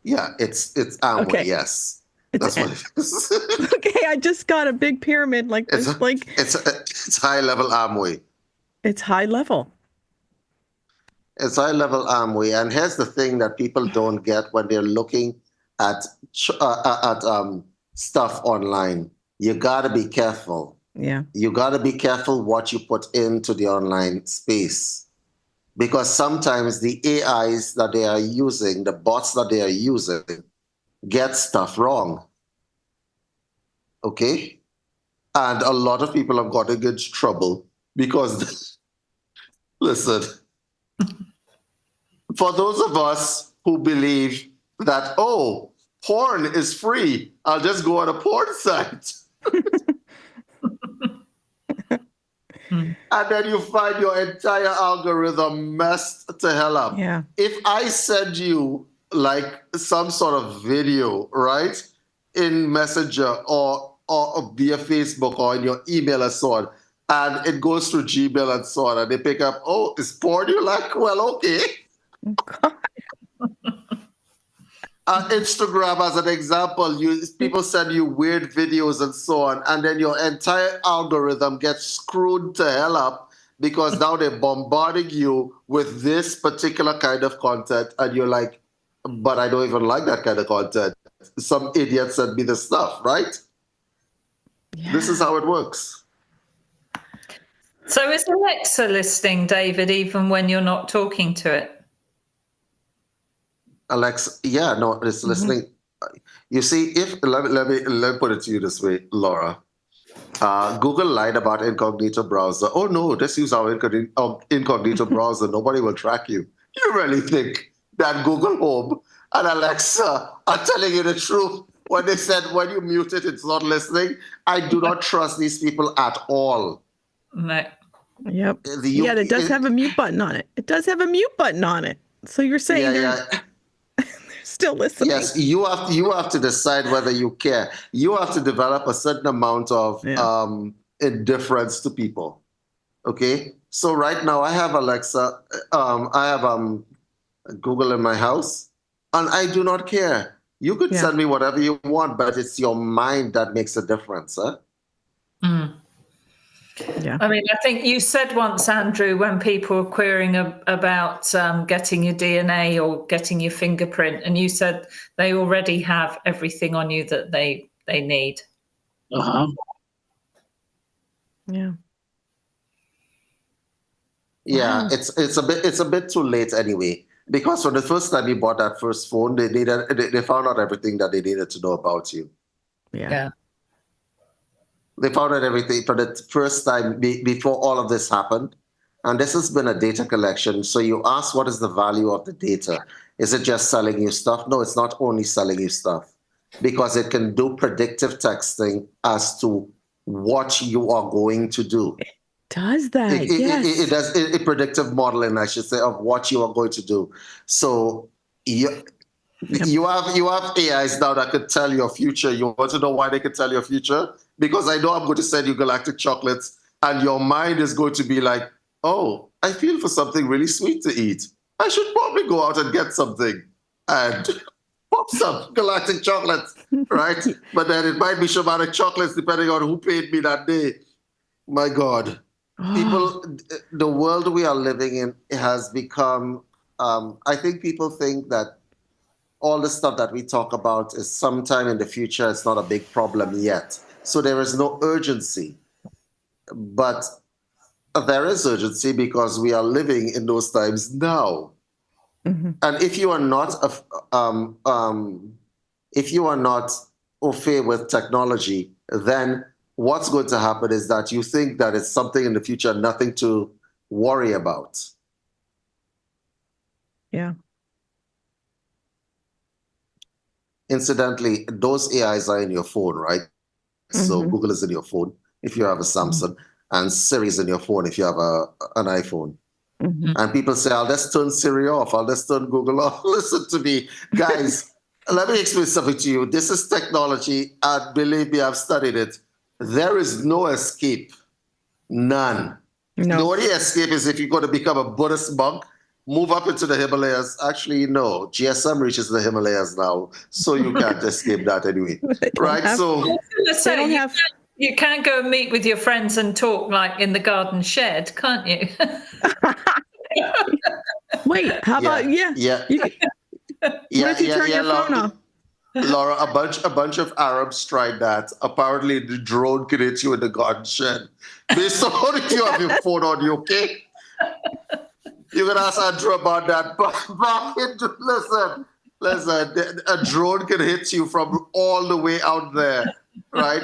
it's Amway, okay. Yes. That's what it is. Okay, I just got a big pyramid like this. It's high level Amway. It's high level. It's high level Amway, and here's the thing that people don't get when they're looking at stuff online. You got to be careful. Yeah. You got to be careful what you put into the online space, because sometimes the AIs that they are using, the bots that they are using, get stuff wrong. Okay? And a lot of people have gotten into trouble because, listen, for those of us who believe that, oh, porn is free, I'll just go on a porn site. And then you find your entire algorithm messed to hell up. Yeah. If I send you like some sort of video, right, in Messenger or or via Facebook or in your email and so on, and it goes through Gmail and so on, and they pick up, oh, it's porn. You're like, well, okay. Instagram, as an example, people send you weird videos and so on, and then your entire algorithm gets screwed to hell up because now they're bombarding you with this particular kind of content, and you're like, but I don't even like that kind of content. Some idiot sent me this stuff, right? Yeah. This is how it works. So is Alexa listening, David, even when you're not talking to it? Alexa, yeah, no, it's listening. You see, let me put it to you this way, Laura. Google lied about incognito browser. Oh no, just use our incognito browser. Nobody will track you. You really think that Google Home and Alexa are telling you the truth when they said when you mute it, it's not listening? I do not trust these people at all. No. Yep. It does have a mute button on it. It does have a mute button on it. So you're saying they're still listening. Yes, you have to decide whether you care. You have to develop a certain amount of indifference to people. Okay? So right now I have Alexa, I have Google in my house, and I do not care. You could send me whatever you want, but it's your mind that makes a difference, huh? Mm. Yeah. I mean, I think you said once, Andrew, when people were querying about getting your DNA or getting your fingerprint, and you said they already have everything on you that they need. Uh-huh. Yeah. Yeah, it's a bit too late anyway. Because from the first time you bought that first phone, they found out everything that they needed to know about you. Yeah. They found out everything for the first time before all of this happened. And this has been a data collection. So you ask, what is the value of the data? Is it just selling you stuff? No, it's not only selling you stuff, because it can do predictive texting as to what you are going to do. Does that? Yes. It does a predictive modeling, I should say, of what you are going to do. So you have AIs now that could tell your future. You want to know why they could tell your future? Because I know I'm going to send you galactic chocolates, and your mind is going to be like, oh, I feel for something really sweet to eat. I should probably go out and get something and pop some galactic chocolates, right? But then it might be shamanic chocolates depending on who paid me that day. My God. People, the world we are living in has become, I think people think that all the stuff that we talk about is sometime in the future. It's not a big problem yet. So there is no urgency. But there is urgency because we are living in those times now. Mm-hmm. And if you are not au fait with technology, then what's going to happen is that you think that it's something in the future, nothing to worry about. Yeah. Incidentally, those AIs are in your phone, right? Mm-hmm. So Google is in your phone if you have a Samsung, and Siri is in your phone if you have an iPhone. Mm-hmm. And people say, I'll just turn Siri off. I'll just turn Google off. Listen to me, guys. Let me explain something to you. This is technology, and believe me, I've studied it. There is no escape. None. No. The only escape is if you're going to become a Buddhist monk, move up into the Himalayas. Actually, no. GSM reaches the Himalayas now, so you can't escape that anyway. Right? You can go and meet with your friends and talk like in the garden shed, can't you? Wait, how about what if you turn your phone off? Laura, a bunch of Arabs tried that. Apparently, the drone can hit you in the garden shed. Based on if you have your phone on you, okay? You can ask Andrew about that. But listen, a drone can hit you from all the way out there, right?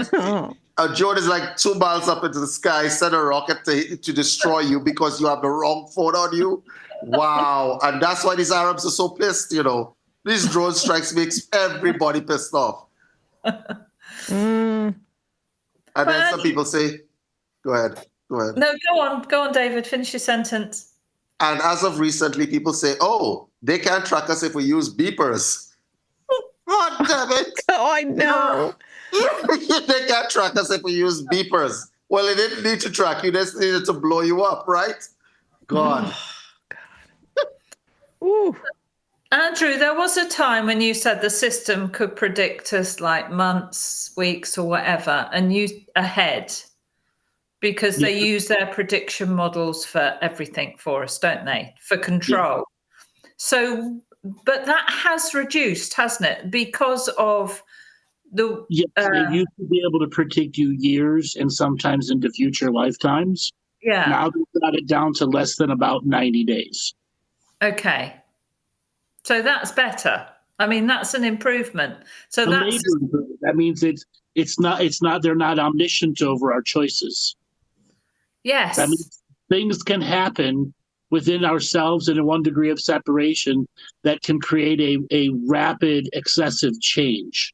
A drone is like 2 miles up into the sky, send a rocket to destroy you because you have the wrong phone on you. Wow. And that's why these Arabs are so pissed, you know. These drone strikes makes everybody pissed off. And then some people say, go ahead. No, go on, David, finish your sentence. And as of recently, people say, oh, they can't track us if we use beepers. God damn it. Oh, I know. They can't track us if we use beepers. Well, they didn't need to track you. They just needed to blow you up, right? God. Ooh. Andrew, there was a time when you said the system could predict us like months, weeks, or whatever, and you ahead because they use their prediction models for everything for us, don't they? For control. Yeah. So, but that has reduced, hasn't it? Because of the. Yes, they used to be able to predict you years and sometimes into future lifetimes. Yeah. Now they've got it down to less than about 90 days. Okay. So that's better. I mean, that's an improvement. So A major improvement. That means it's not they're not omniscient over our choices. Yes. That means things can happen within ourselves in a one degree of separation that can create a rapid, excessive change.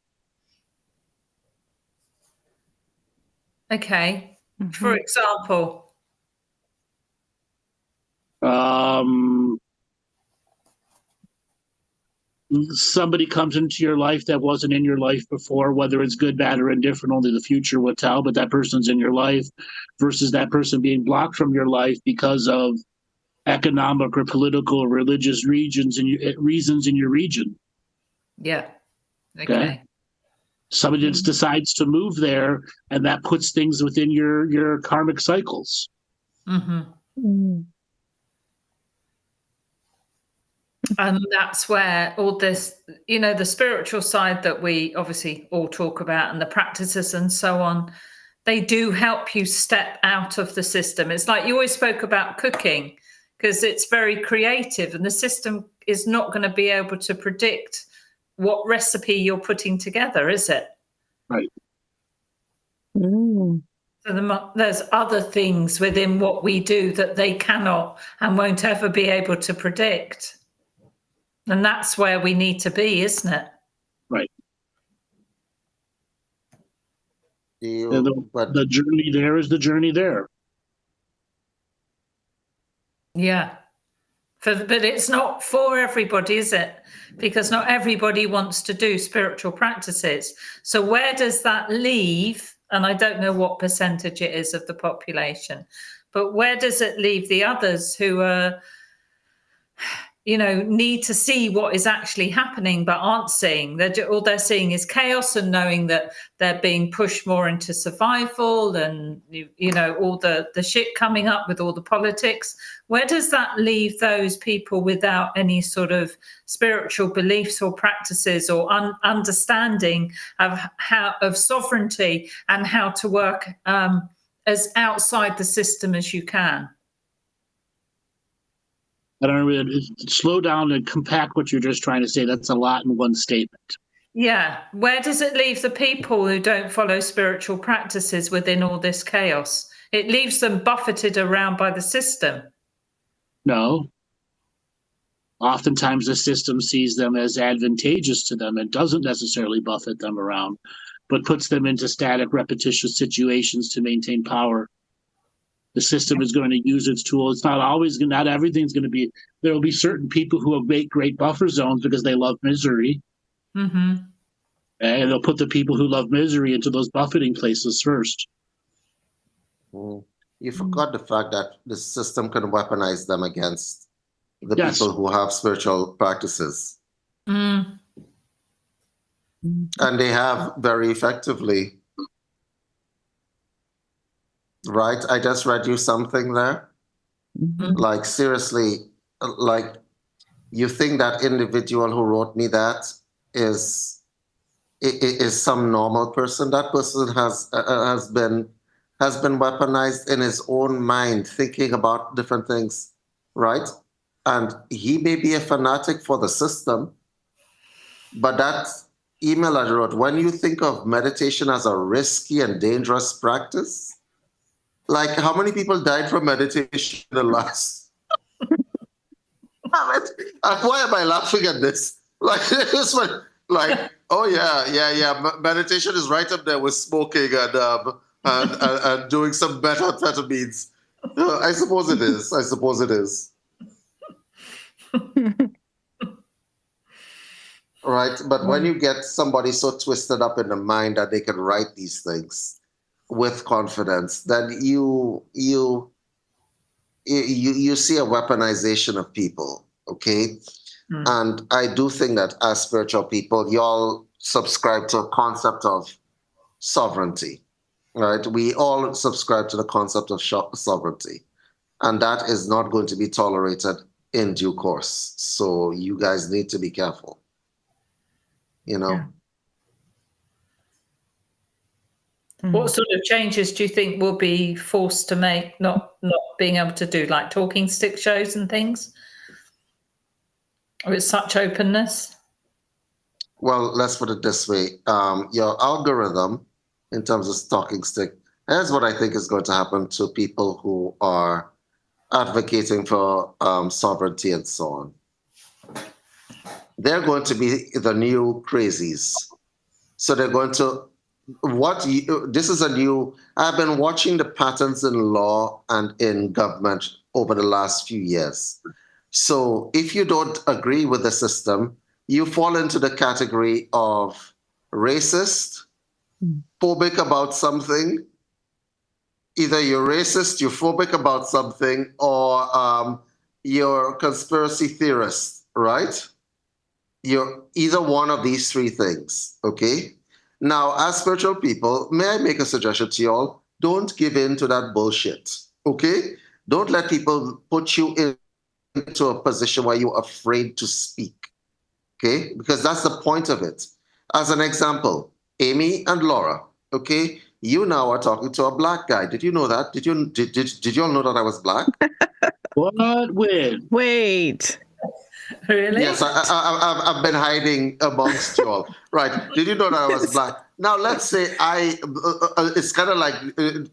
Okay. Mm-hmm. For example. Somebody comes into your life that wasn't in your life before, whether it's good, bad, or indifferent, only the future will tell, but that person's in your life versus that person being blocked from your life because of economic or political or religious reasons in your region. Yeah. Okay. Somebody just decides to move there, and that puts things within your karmic cycles. Mm-hmm. Mm-hmm. And that's where all this, the spiritual side that we obviously all talk about and the practices and so on, they do help you step out of the system. It's like you always spoke about cooking because it's very creative and the system is not going to be able to predict what recipe you're putting together, is it? Right. Mm. So there's other things within what we do that they cannot and won't ever be able to predict. And that's where we need to be, isn't it? Right. The journey there is the journey there. Yeah. But it's not for everybody, is it? Because not everybody wants to do spiritual practices. So where does that leave? And I don't know what percentage it is of the population, but where does it leave the others who are, need to see what is actually happening, but aren't seeing? All they're seeing is chaos and knowing that they're being pushed more into survival and, all the shit coming up with all the politics. Where does that leave those people without any sort of spiritual beliefs or practices or understanding of sovereignty and how to work as outside the system as you can? I don't know, slow down and compact what you're just trying to say. That's a lot in one statement. Yeah. Where does it leave the people who don't follow spiritual practices within all this chaos? It leaves them buffeted around by the system. No. Oftentimes the system sees them as advantageous to them and doesn't necessarily buffet them around, but puts them into static, repetitious situations to maintain power. The system is going to use its tools. It's not everything's going to be, there will be certain people who will make great buffer zones because they love misery. Mm-hmm. And they'll put the people who love misery into those buffeting places first. You forgot the fact that the system can weaponize them against the people who have spiritual practices. Mm. And they have very effectively. Right? I just read you something there. Mm-hmm. Like, seriously, like, you think that individual who wrote me that is some normal person? That person has been weaponized in his own mind, thinking about different things, right? And he may be a fanatic for the system, but that email I wrote, when you think of meditation as a risky and dangerous practice, like, how many people died from meditation in the last? Why am I laughing at this? Like, this one, like, oh yeah. Meditation is right up there with smoking and doing some methamphetamines. I suppose it is. right? But when you get somebody so twisted up in the mind that they can write these things with confidence, then you see a weaponization of people, okay? And I do think that as spiritual people, y'all subscribe to a concept of sovereignty, right? We all subscribe to the concept of sovereignty, and that is not going to be tolerated in due course. So you guys need to be careful, you know? Yeah. What sort of changes do you think we'll be forced to make, not being able to do, like talking stick shows and things? With such openness? Well, let's put it this way. Your algorithm, in terms of talking stick, here's what I think is going to happen to people who are advocating for sovereignty and so on. They're going to be the new crazies. So they're going to, this is a new, I've been watching the patterns in law and in government over the last few years. So if you don't agree with the system, you fall into the category of racist, phobic about something. Either you're racist, you're phobic about something, or you're a conspiracy theorist, right? You're either one of these three things, okay? Now, as spiritual people, may I make a suggestion to you all? Don't give in to that bullshit, okay? Don't let people put you into a position where you're afraid to speak, okay? Because that's the point of it. As an example, Amy and Laura, okay? You now are talking to a black guy. Did you know that? Did you all know that I was black? What? Wait. Really? Yes, I've been hiding amongst you all. Right. Did you know that I was black? Now, let's say it's kind of like,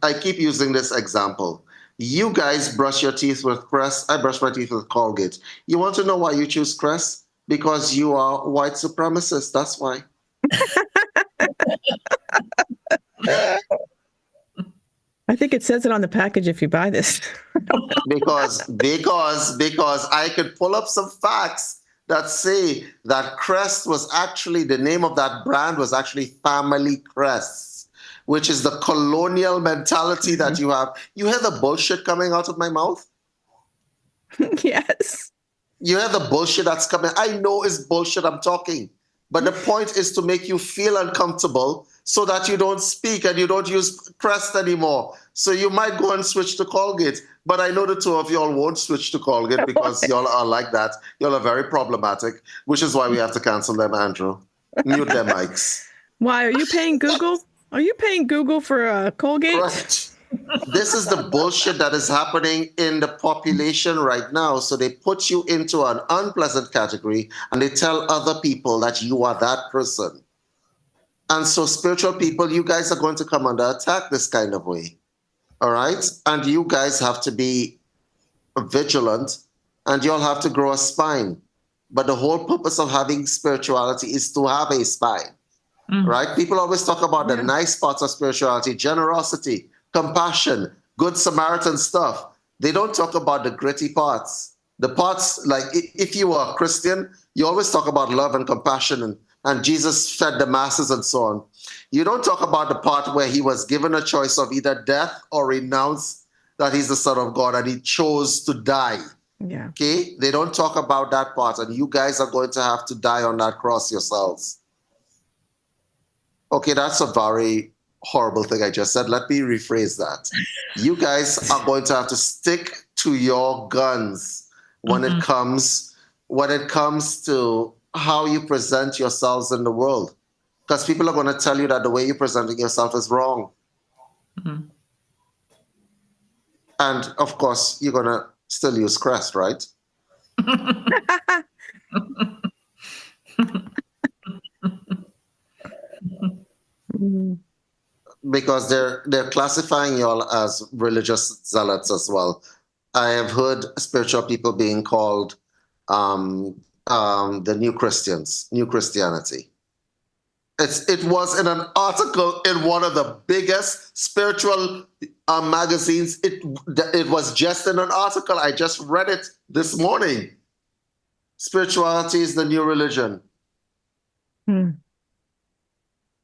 I keep using this example. You guys brush your teeth with Crest. I brush my teeth with Colgate. You want to know why you choose Crest? Because you are white supremacists. That's why. I think it says it on the package if you buy this. because I could pull up some facts that say that Crest was actually, the name of that brand was actually Family Crests, which is the colonial mentality that you have. You hear the bullshit coming out of my mouth? Yes. You hear the bullshit that's coming. I know it's bullshit I'm talking, but the point is to make you feel uncomfortable so that you don't speak and you don't use Crest anymore. So you might go and switch to Colgate, but I know the two of y'all won't switch to Colgate because y'all are like that. Y'all are very problematic, which is why we have to cancel them, Andrew. Mute their mics. Why, are you paying Google? Are you paying Google for Colgate? Right. This is the bullshit that is happening in the population right now. So they put you into an unpleasant category and they tell other people that you are that person. And so spiritual people, you guys are going to come under attack this kind of way. All right? And you guys have to be vigilant and you all have to grow a spine. But the whole purpose of having spirituality is to have a spine, right? People always talk about the nice parts of spirituality, generosity, compassion, good Samaritan stuff. They don't talk about the gritty parts. The parts, like if you are a Christian, you always talk about love and compassion and Jesus fed the masses and so on. You don't talk about the part where he was given a choice of either death or renounce that he's the Son of God and he chose to die. Yeah. Okay? They don't talk about that part and you guys are going to have to die on that cross yourselves. Okay, that's a very horrible thing I just said. Let me rephrase that. You guys are going to have to stick to your guns when it comes to how you present yourselves in the world. Because people are going to tell you that the way you're presenting yourself is wrong. And of course, you're going to still use Crest, right? Because they're classifying y'all as religious zealots as well. I have heard spiritual people being called the new Christians, new Christianity. It was in an article in one of the biggest spiritual magazines. It was just in an article. I just read it this morning. Spirituality is the new religion.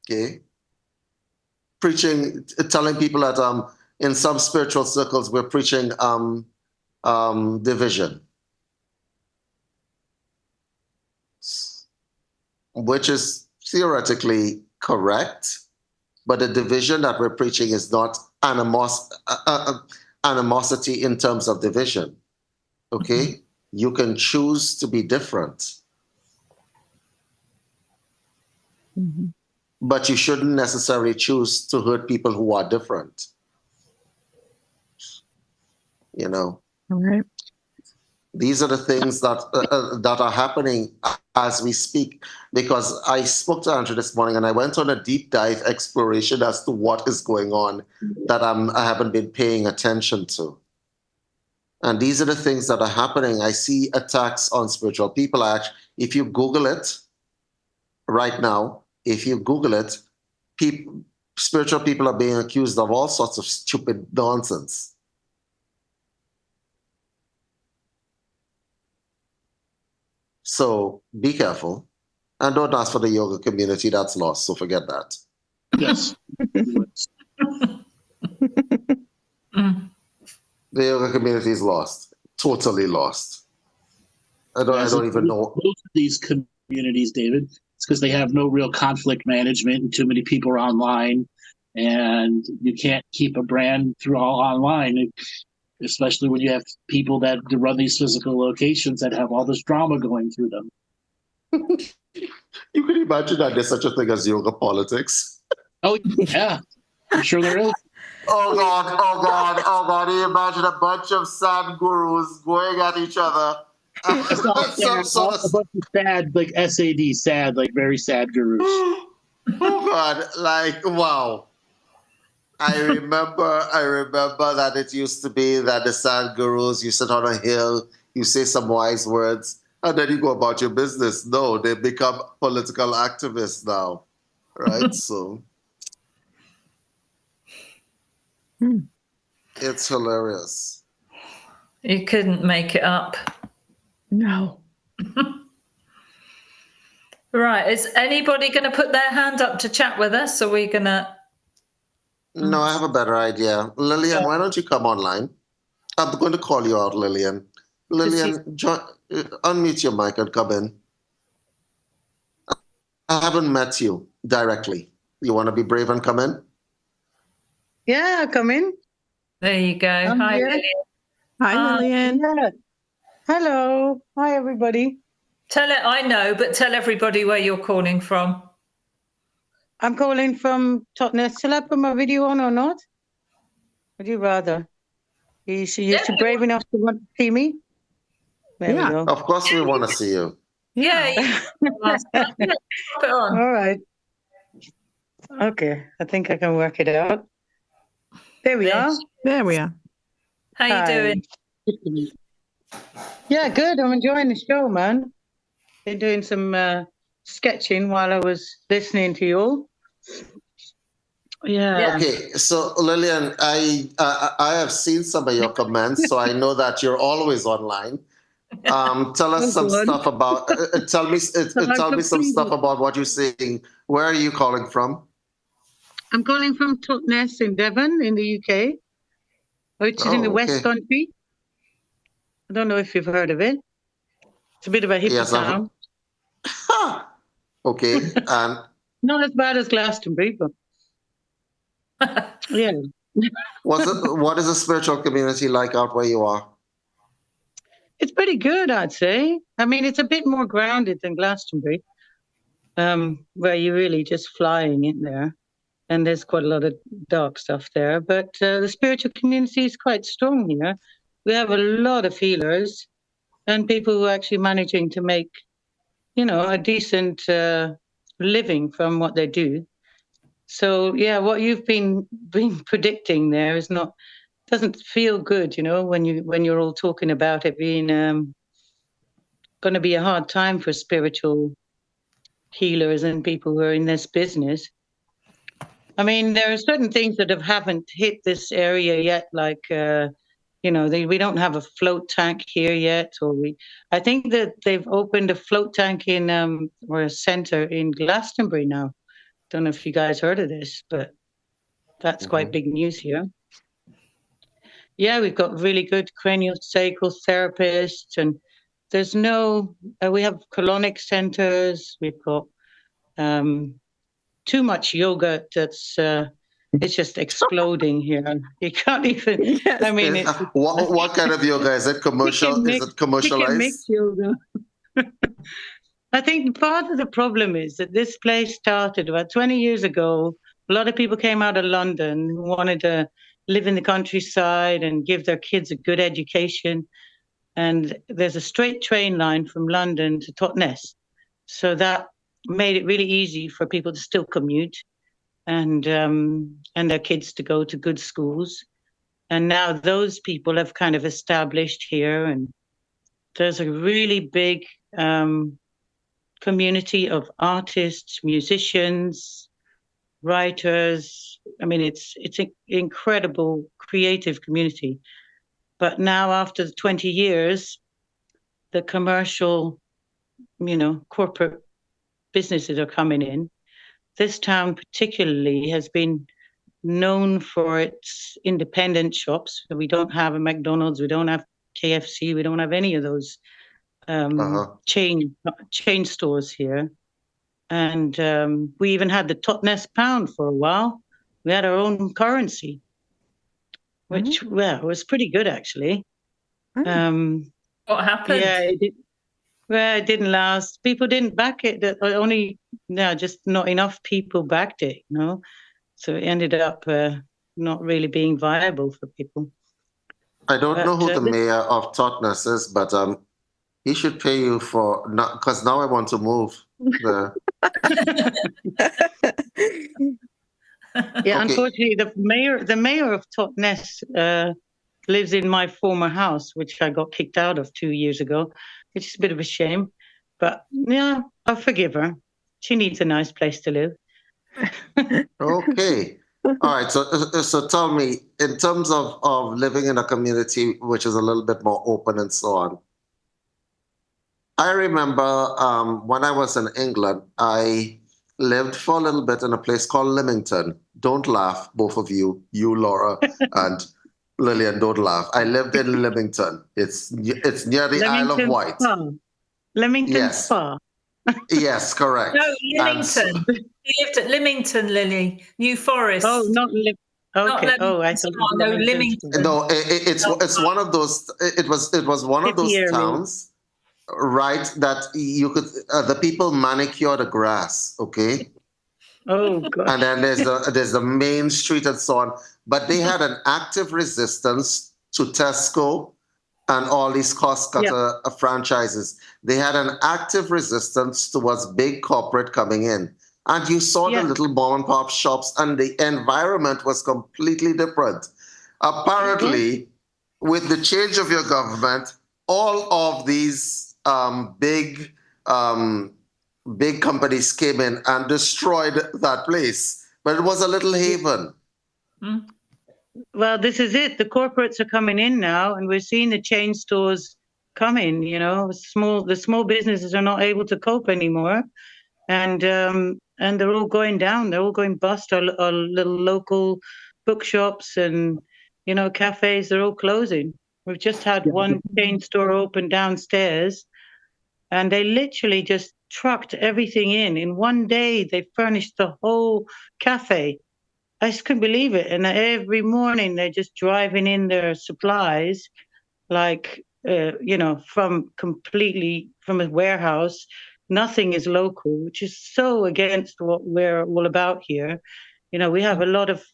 Okay. Preaching, telling people that in some spiritual circles we're preaching division, which is theoretically correct, but the division that we're preaching is not animosity in terms of division. Okay? You can choose to be different. But you shouldn't necessarily choose to hurt people who are different. You know? All right. These are the things that that are happening as we speak. Because I spoke to Andrew this morning and I went on a deep dive exploration as to what is going on that I haven't been paying attention to. And these are the things that are happening. I see attacks on spiritual people. If you Google it right now, spiritual people are being accused of all sorts of stupid nonsense. So be careful. And don't ask for the yoga community. That's lost. So forget that. Yes. The yoga community is lost. Totally lost. I don't even know. Most of these communities, David, it's because they have no real conflict management and too many people are online. And you can't keep a brand through all online, especially when you have people that run these physical locations that have all this drama going through them. You can imagine that there's such a thing as yoga politics. Oh, yeah. I'm sure there is. Oh God. You imagine a bunch of sad gurus going at each other. A bunch of sad, like SAD, sad, like very sad gurus. Oh God, like, wow. I remember that it used to be that the sad gurus, you sit on a hill, you say some wise words, and then you go about your business. No, they become political activists now, right? So it's hilarious. You couldn't make it up. No. Right. Is anybody going to put their hand up to chat with us? Are we going to... No, I have a better idea. Lillian, why don't you come online? I'm going to call you out, Lillian. Lillian, unmute your mic and come in. I haven't met you directly. You want to be brave and come in? Yeah, come in. There you go. Hi, here. Lillian. Hi, Lillian. Yeah. Hello. Hi, everybody. Tell it, I know, but tell everybody where you're calling from. I'm calling from Totnes. Shall I put my video on or not? Would you rather? You're brave enough to want to see me? There we go. Of course we want to see you. Yeah. Put it on. All right. Okay. I think I can work it out. There we are. There we are. How you doing? Yeah, good. I'm enjoying the show, man. Been doing some sketching while I was listening to you all. Yeah. Okay, so Lillian, I have seen some of your comments, so I know that you're always online. Tell us some stuff about. Tell me some stuff about what you're seeing. Where are you calling from? I'm calling from Totnes in Devon, in the UK, which is in the West Country. I don't know if you've heard of it. It's a bit of a hippie town. Okay, and not as bad as Glastonbury, but yeah. What is the spiritual community like out where you are? It's pretty good, I'd say. I mean, it's a bit more grounded than Glastonbury, where you're really just flying in there. And there's quite a lot of dark stuff there. But the spiritual community is quite strong here. We have a lot of healers and people who are actually managing to make, a decent living from what they do. So, yeah, what you've been predicting there doesn't feel good, when you're all talking about it being going to be a hard time for spiritual healers and people who are in this business. I mean, there are certain things that haven't hit this area yet, like we don't have a float tank here yet, I think that they've opened a float tank in or a center in Glastonbury now. Don't know if you guys heard of this, but that's quite big news here. Yeah, we've got really good craniosacral therapists, and there's we have colonic centers. We've got too much yoga that's it's just exploding here. You can't even. Yes. I mean, what kind of yoga is it? Commercial? Is it commercialized? Mix yoga. I think part of the problem is that this place started about 20 years ago. A lot of people came out of London who wanted to live in the countryside and give their kids a good education. And there's a straight train line from London to Totnes. So that made it really easy for people to still commute and their kids to go to good schools. And now those people have kind of established here, and there's a really big community of artists, musicians, writers. I mean, it's an incredible creative community. But now, after 20 years, the commercial, corporate businesses are coming in. This town particularly has been known for its independent shops. We don't have a McDonald's, we don't have KFC, we don't have any of those chain stores here. And we even had the Totnes pound for a while. We had our own currency, which was pretty good actually. What happened? Yeah, it didn't last. People didn't back it. Just not enough people backed it. So it ended up not really being viable for people. I don't know who the mayor of Totnes is, but he should pay you for because now I want to move there. Yeah, okay. Unfortunately, the mayor of Totnes lives in my former house, which I got kicked out of 2 years ago, which is a bit of a shame. But yeah, I'll forgive her. She needs a nice place to live. Okay. All right. So tell me, in terms of living in a community which is a little bit more open and so on, I remember when I was in England, I lived for a little bit in a place called Leamington. Don't laugh, both of you, Laura and Lillian, don't laugh. I lived in Leamington. It's near the Isle of Wight. Leamington Spa. Yes, correct. No, Leamington. You lived at Leamington, Lily. New Forest. Oh, not Leamington. Okay. I thought Leamington. No, it's one of those. It was one of those towns, right? That you could the people manicure the grass. Okay. Oh God. And then there's the main street and so on. But they had an active resistance to Tesco and all these cost-cutter franchises. They had an active resistance towards big corporate coming in. And you saw the little mom-and-pop shops, and the environment was completely different. Apparently, with the change of your government, all of these big companies came in and destroyed that place. But it was a little haven. Mm. Well, this is it. The corporates are coming in now, and we're seeing the chain stores coming. The small businesses are not able to cope anymore, and they're all going down. They're all going bust. Our little local bookshops and cafes, they're all closing. We've just had one chain store open downstairs, and they literally just trucked everything in. In one day, they furnished the whole cafe. I just couldn't believe it. And every morning they're just driving in their supplies, like, from a warehouse. Nothing is local, which is so against what we're all about here. We have a lot of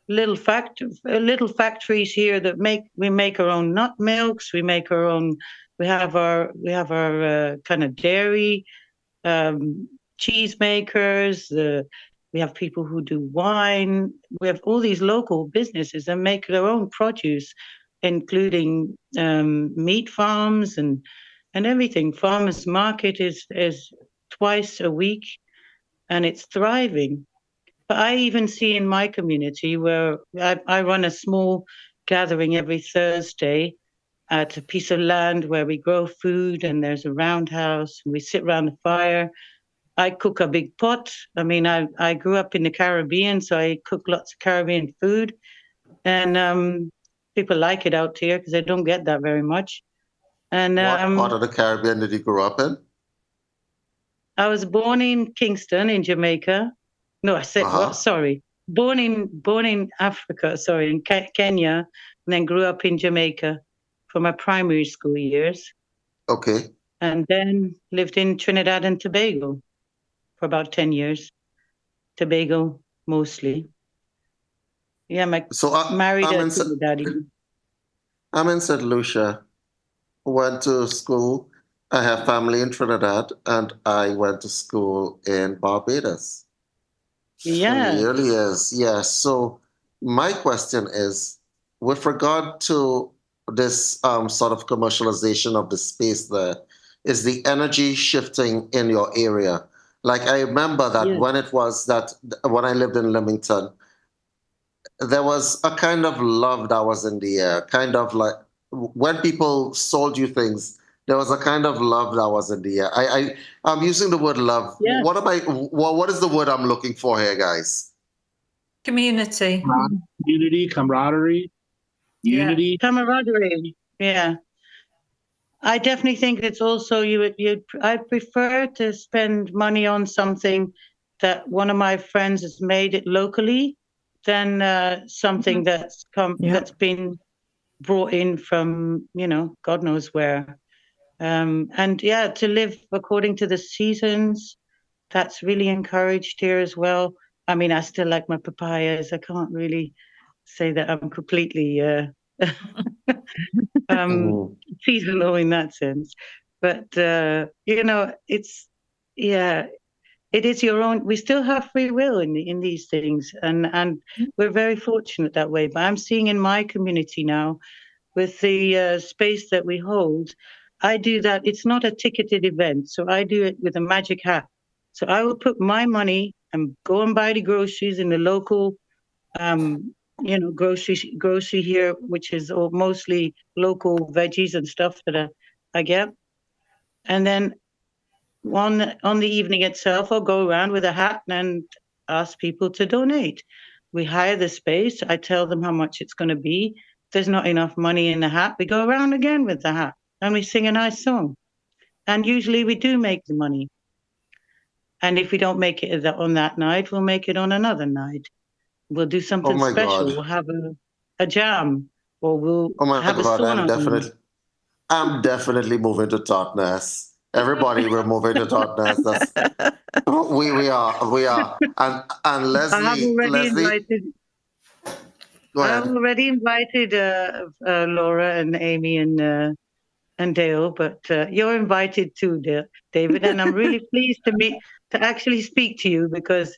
little factories here that we make our own nut milks. We make our own. We have our kind of dairy, cheese makers. We have people who do wine. We have all these local businesses that make their own produce, including meat farms and everything. Farmers market is twice a week, and it's thriving. But I even see in my community where I run a small gathering every Thursday at a piece of land where we grow food, and there's a roundhouse, and we sit around the fire. I cook a big pot. I mean, I grew up in the Caribbean, so I cook lots of Caribbean food. And people like it out here because they don't get that very much. And What part of the Caribbean did you grow up in? I was born in Kingston in Jamaica. No, I said what? Sorry. Born in Africa, sorry, in Kenya, and then grew up in Jamaica for my primary school years. Okay. And then lived in Trinidad and Tobago for about 10 years. Tobago mostly. Yeah, married a Trinidadian. I'm in St. Lucia. Went to school. I have family in Trinidad, and I went to school in Barbados. Yeah. In the early years, yes. So my question is, with regard to this sort of commercialization of the space there, is the energy shifting in your area? Like I remember that when I lived in Leamington, there was a kind of love that was in the air, kind of like when people sold you things, there was a kind of love that was in the air. I'm using the word love. Yeah. What is the word I'm looking for here, guys? Community. Unity, camaraderie, unity. Camaraderie, yeah. I definitely think it's also, I prefer to spend money on something that one of my friends has made it locally than something that's been brought in from, God knows where. And yeah, to live according to the seasons, that's really encouraged here as well. I mean, I still like my papayas. I can't really say that I'm completely seasonal in that sense. But, it is your own. We still have free will in these things. And we're very fortunate that way. But I'm seeing in my community now, with the space that we hold, I do that. It's not a ticketed event. So I do it with a magic hat. So I will put my money and go and buy the groceries in the local, grocery here, which is mostly local veggies and stuff that I get. And then on the evening itself, I'll go around with a hat and ask people to donate. We hire the space. I tell them how much it's going to be. If there's not enough money in the hat, we go around again with the hat and we sing a nice song. And usually we do make the money. And if we don't make it on that night, we'll make it on another night. We'll do something special. God. We'll have a jam, or we'll have a sauna. I'm definitely moving to Totnes. Everybody, we're moving to Totnes. We are. And Leslie, I've already invited Laura and Amy and Dale, but you're invited too, David. And I'm really pleased to actually speak to you, because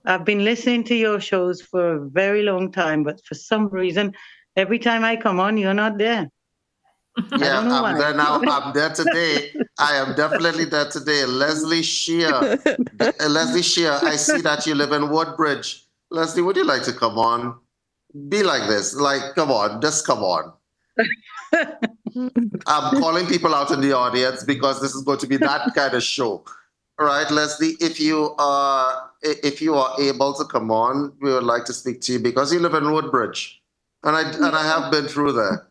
I've been listening to your shows for a very long time, but for some reason, every time I come on, you're not there. Yeah, I'm there now. I'm there today. I am definitely there today. Leslie Shear, I see that you live in Woodbridge. Leslie, would you like to come on? Be like this. Like, come on, just come on. I'm calling people out in the audience because this is going to be that kind of show. All right, Leslie, if you are able to come on, we would like to speak to you because you live in Woodbridge. And I have been through there.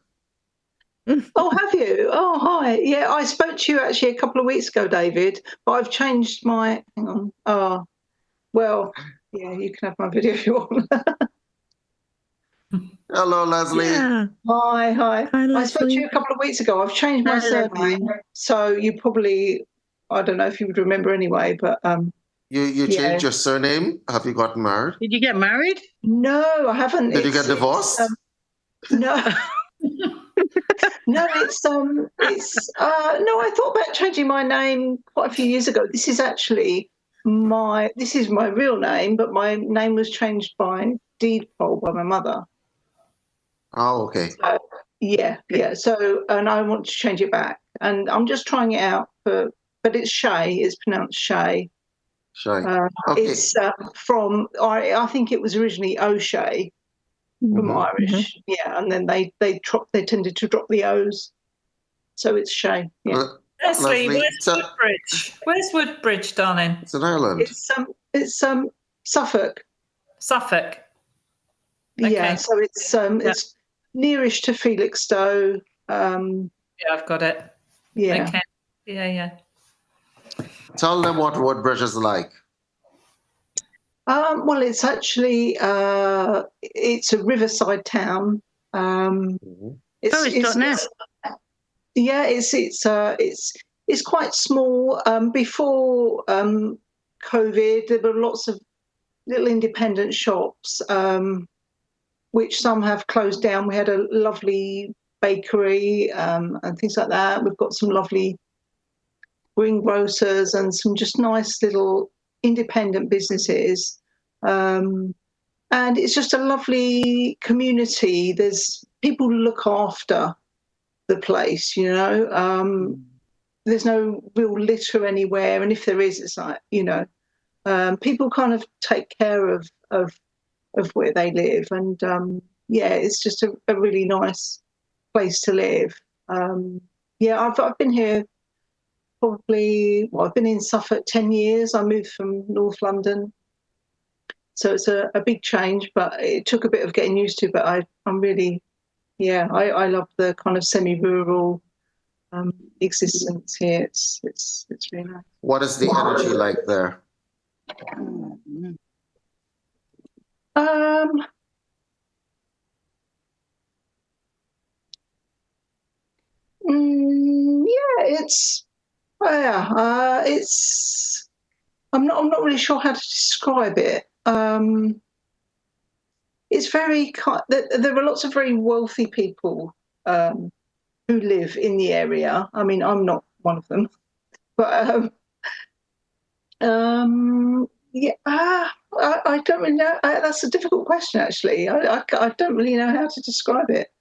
Oh, have you? Oh, hi. Yeah, I spoke to you actually a couple of weeks ago, David, but I've changed my... Hang on. Oh, well, yeah, you can have my video if you want. Hello, Leslie. Yeah. Hi. Hi, Leslie. I spoke to you a couple of weeks ago. I've changed my surname, so you probably... I don't know if you would remember anyway, but... You changed your surname? Have you gotten married? Did you get married? No, I haven't. Did you get divorced? No. No, no, I thought about changing my name quite a few years ago. This is actually my real name, but my name was changed by deed poll by my mother. Oh, okay. So, yeah. So, and I want to change it back, and I'm just trying it out but it's Shay. It's pronounced Shay. Shay. Okay. It's from, I think it was originally O'Shea, from Irish. Yeah, and then they tended to drop the O's, so it's Shay. Yeah. Leslie, where's Woodbridge? Where's Woodbridge, darling? It's in Ireland. It's Suffolk. Suffolk. Yeah, so it's nearish to Felixstowe. Yeah, I've got it. Yeah. Okay. Yeah. Tell them what Woodbridge is like. Well, it's actually it's a riverside town. It's now. Yeah, it's quite small. Before COVID, there were lots of little independent shops, which some have closed down. We had a lovely bakery and things like that. We've got some lovely greengrocers and some just nice little independent businesses. And it's just a lovely community. There's people who look after the place, you know. There's no real litter anywhere, and if there is, it's like, you know, people kind of take care of where they live, and yeah, it's just a really nice place to live. Yeah, I've been here probably, well, I've been in Suffolk 10 years. I moved from North London, so it's a big change, but it took a bit of getting used to. But I'm really, yeah, I love the kind of semi-rural existence here. It's really nice. What is the energy like there? I'm not really sure how to describe it. It's very there are lots of very wealthy people who live in the area. I mean, I'm not one of them, but yeah, I don't really know. That's a difficult question, actually. I don't really know how to describe it.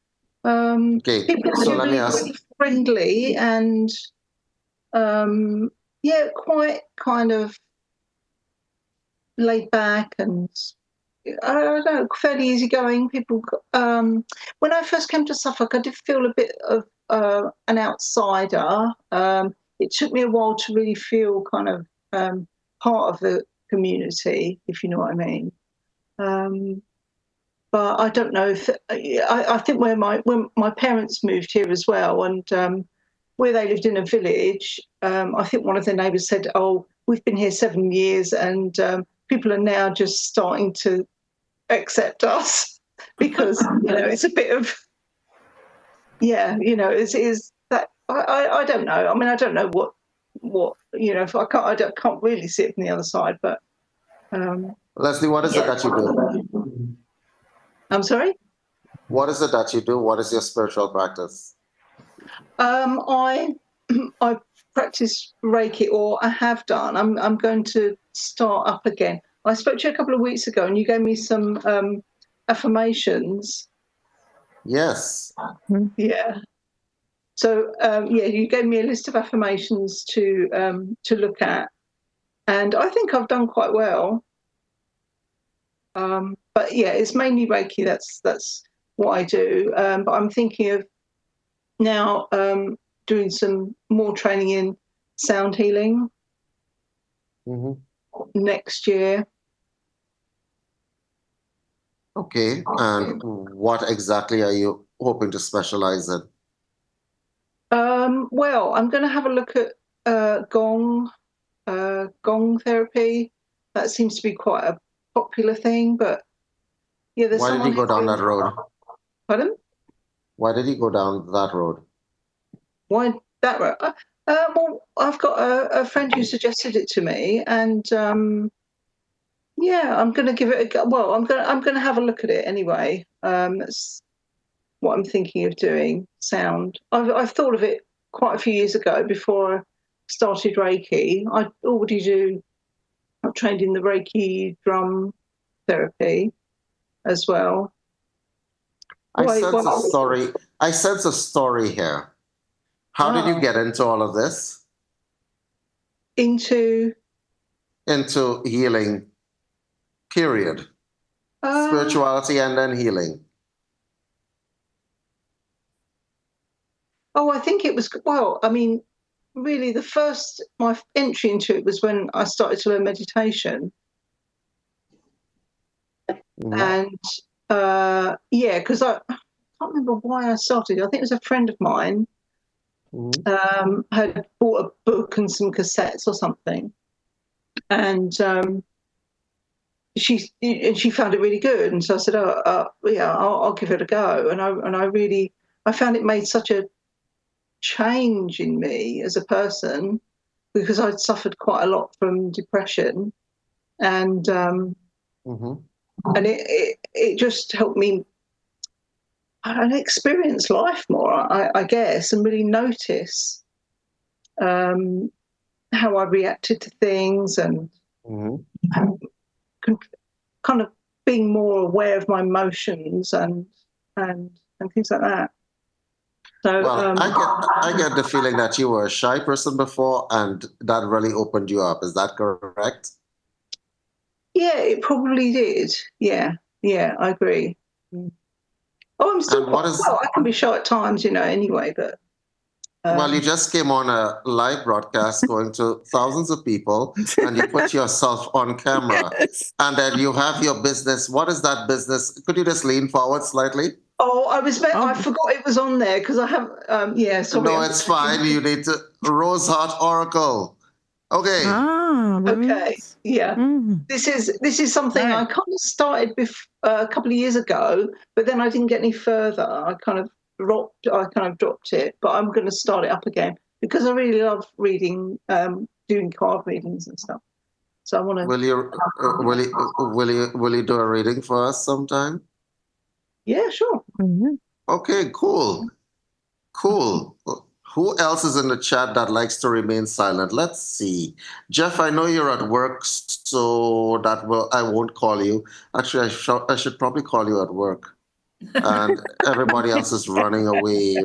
Okay, people so are let me ask. really friendly and yeah, quite kind of laid back and I don't know, fairly easygoing. People. When I first came to Suffolk, I did feel a bit of an outsider. It took me a while to really feel kind of part of the community, if you know what I mean. But I don't know if I think when my parents moved here as well, and where they lived in a village, I think one of their neighbours said, "Oh, we've been here 7 years, and people are now just starting to accept us because you know it's a bit of yeah, you know, is that I don't know. I mean, I don't know what you know. If I can't really see it from the other side, but Leslie, what is it that you do? I'm sorry. What is it that you do? What is your spiritual practice? I practice Reiki, or I have done. I'm going to start up again. I spoke to you a couple of weeks ago, and you gave me some affirmations. Yes. Yeah. So yeah, you gave me a list of affirmations to look at, and I think I've done quite well. But yeah, it's mainly Reiki. That's what I do. But I'm thinking of now doing some more training in sound healing next year. Okay, and what exactly are you hoping to specialize in? Well, I'm going to have a look at gong therapy. That seems to be quite a popular thing, but yeah, there's Why did you go down that road? Pardon? Why did you go down that road? Why that road? Well, I've got a friend who suggested it to me, and yeah, I'm going to give it a go. Well, I'm going to have a look at it anyway. That's what I'm thinking of doing. Sound. I've thought of it quite a few years ago before I started Reiki. I already I've trained in the Reiki drum therapy as well. I sense a story here. How did you get into all of this? Into healing, period. Spirituality and then healing. Oh, I think it was, well, I mean, really my entry into it was when I started to learn meditation. And because I can't remember why I started. I think it was a friend of mine had bought a book and some cassettes or something. And she found it really good. And so I said, yeah, I'll give it a go. And I found it made such a change in me as a person, because I'd suffered quite a lot from depression, and it just helped me experience life more, I guess, and really notice how I reacted to things, and kind of being more aware of my emotions and things like that. So, well, I get the feeling that you were a shy person before, and that really opened you up. Is that correct? Yeah, it probably did. Yeah, I agree. Oh, I'm still I can be shy at times, anyway, but... well, you just came on a live broadcast going to thousands of people, and you put yourself on camera. Yes. And then you have your business. What is that business? Could you just lean forward slightly? Oh, I forgot it was on there because I have, sorry. No, it's fine. You need to, Rose Heart Oracle. Okay. Okay. Yeah. This is something I kind of started a couple of years ago, but then I didn't get any further. I kind of dropped it, but I'm going to start it up again because I really love reading, doing card readings and stuff. So I want to. Will you do a reading for us sometime? Yeah, sure. Okay, cool. Who else is in the chat that likes to remain silent? Let's see. Jeff, I know you're at work, so I won't call you. Actually, I should probably call you at work. And everybody else is running away.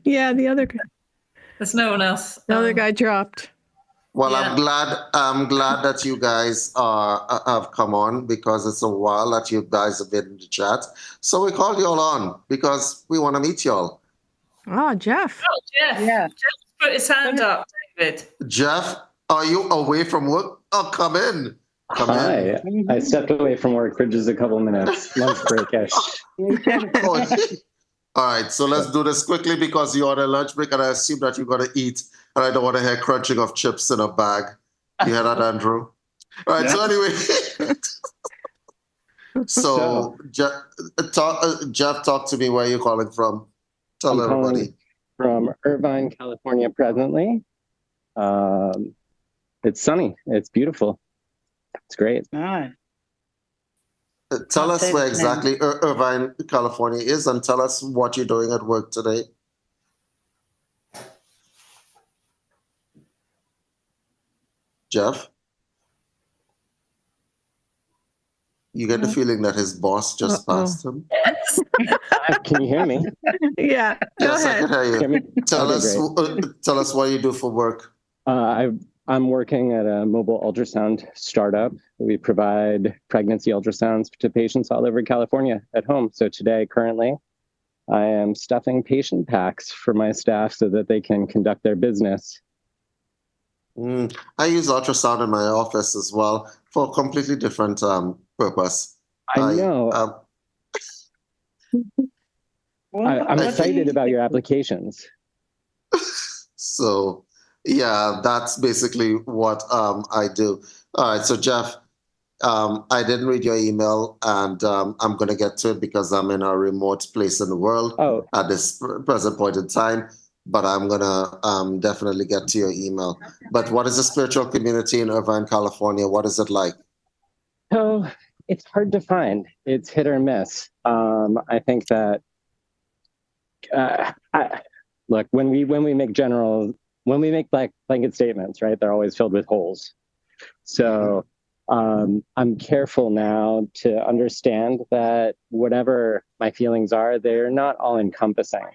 Yeah, the other guy. There's no one else. The other guy dropped. Well, yeah. I'm glad that you guys have come on, because it's a while that you guys have been in the chat. So we called you all on because we want to meet you all. Oh, Jeff. Oh, Jeff. Yeah. Jeff put his hand up, David. Jeff, are you away from work? Oh, come in. Hi. I stepped away from work for just a couple minutes. Lunch break-ish. All right, so let's do this quickly because you're on a lunch break and I assume that you're going to eat, and I don't want to hear crunching of chips in a bag. You hear that, Andrew? All right, so anyway. Jeff, talk to me. Where are you calling from? Tell everybody. From Irvine, California presently. It's sunny. It's beautiful. It's great. All right. Tell us where exactly Irvine, California is, and tell us what you're doing at work today. Jeff? You get the feeling that his boss just passed him? Can you hear me? Yeah. Yes, I can hear you. Tell us what you do for work. I'm working at a mobile ultrasound startup. We provide pregnancy ultrasounds to patients all over California at home. So today, currently, I am stuffing patient packs for my staff so that they can conduct their business. I use ultrasound in my office as well for a completely different purpose. I know. I'm excited about your applications. So, yeah, that's basically what I do. All right, so Jeff, I didn't read your email, and I'm going to get to it because I'm in a remote place in the world at this present point in time. But I'm going to definitely get to your email. But what is the spiritual community in Irvine, California? What is it like? So it's hard to find. It's hit or miss. I think that, look, when we make blanket statements, right, they're always filled with holes. So I'm careful now to understand that whatever my feelings are, they're not all encompassing.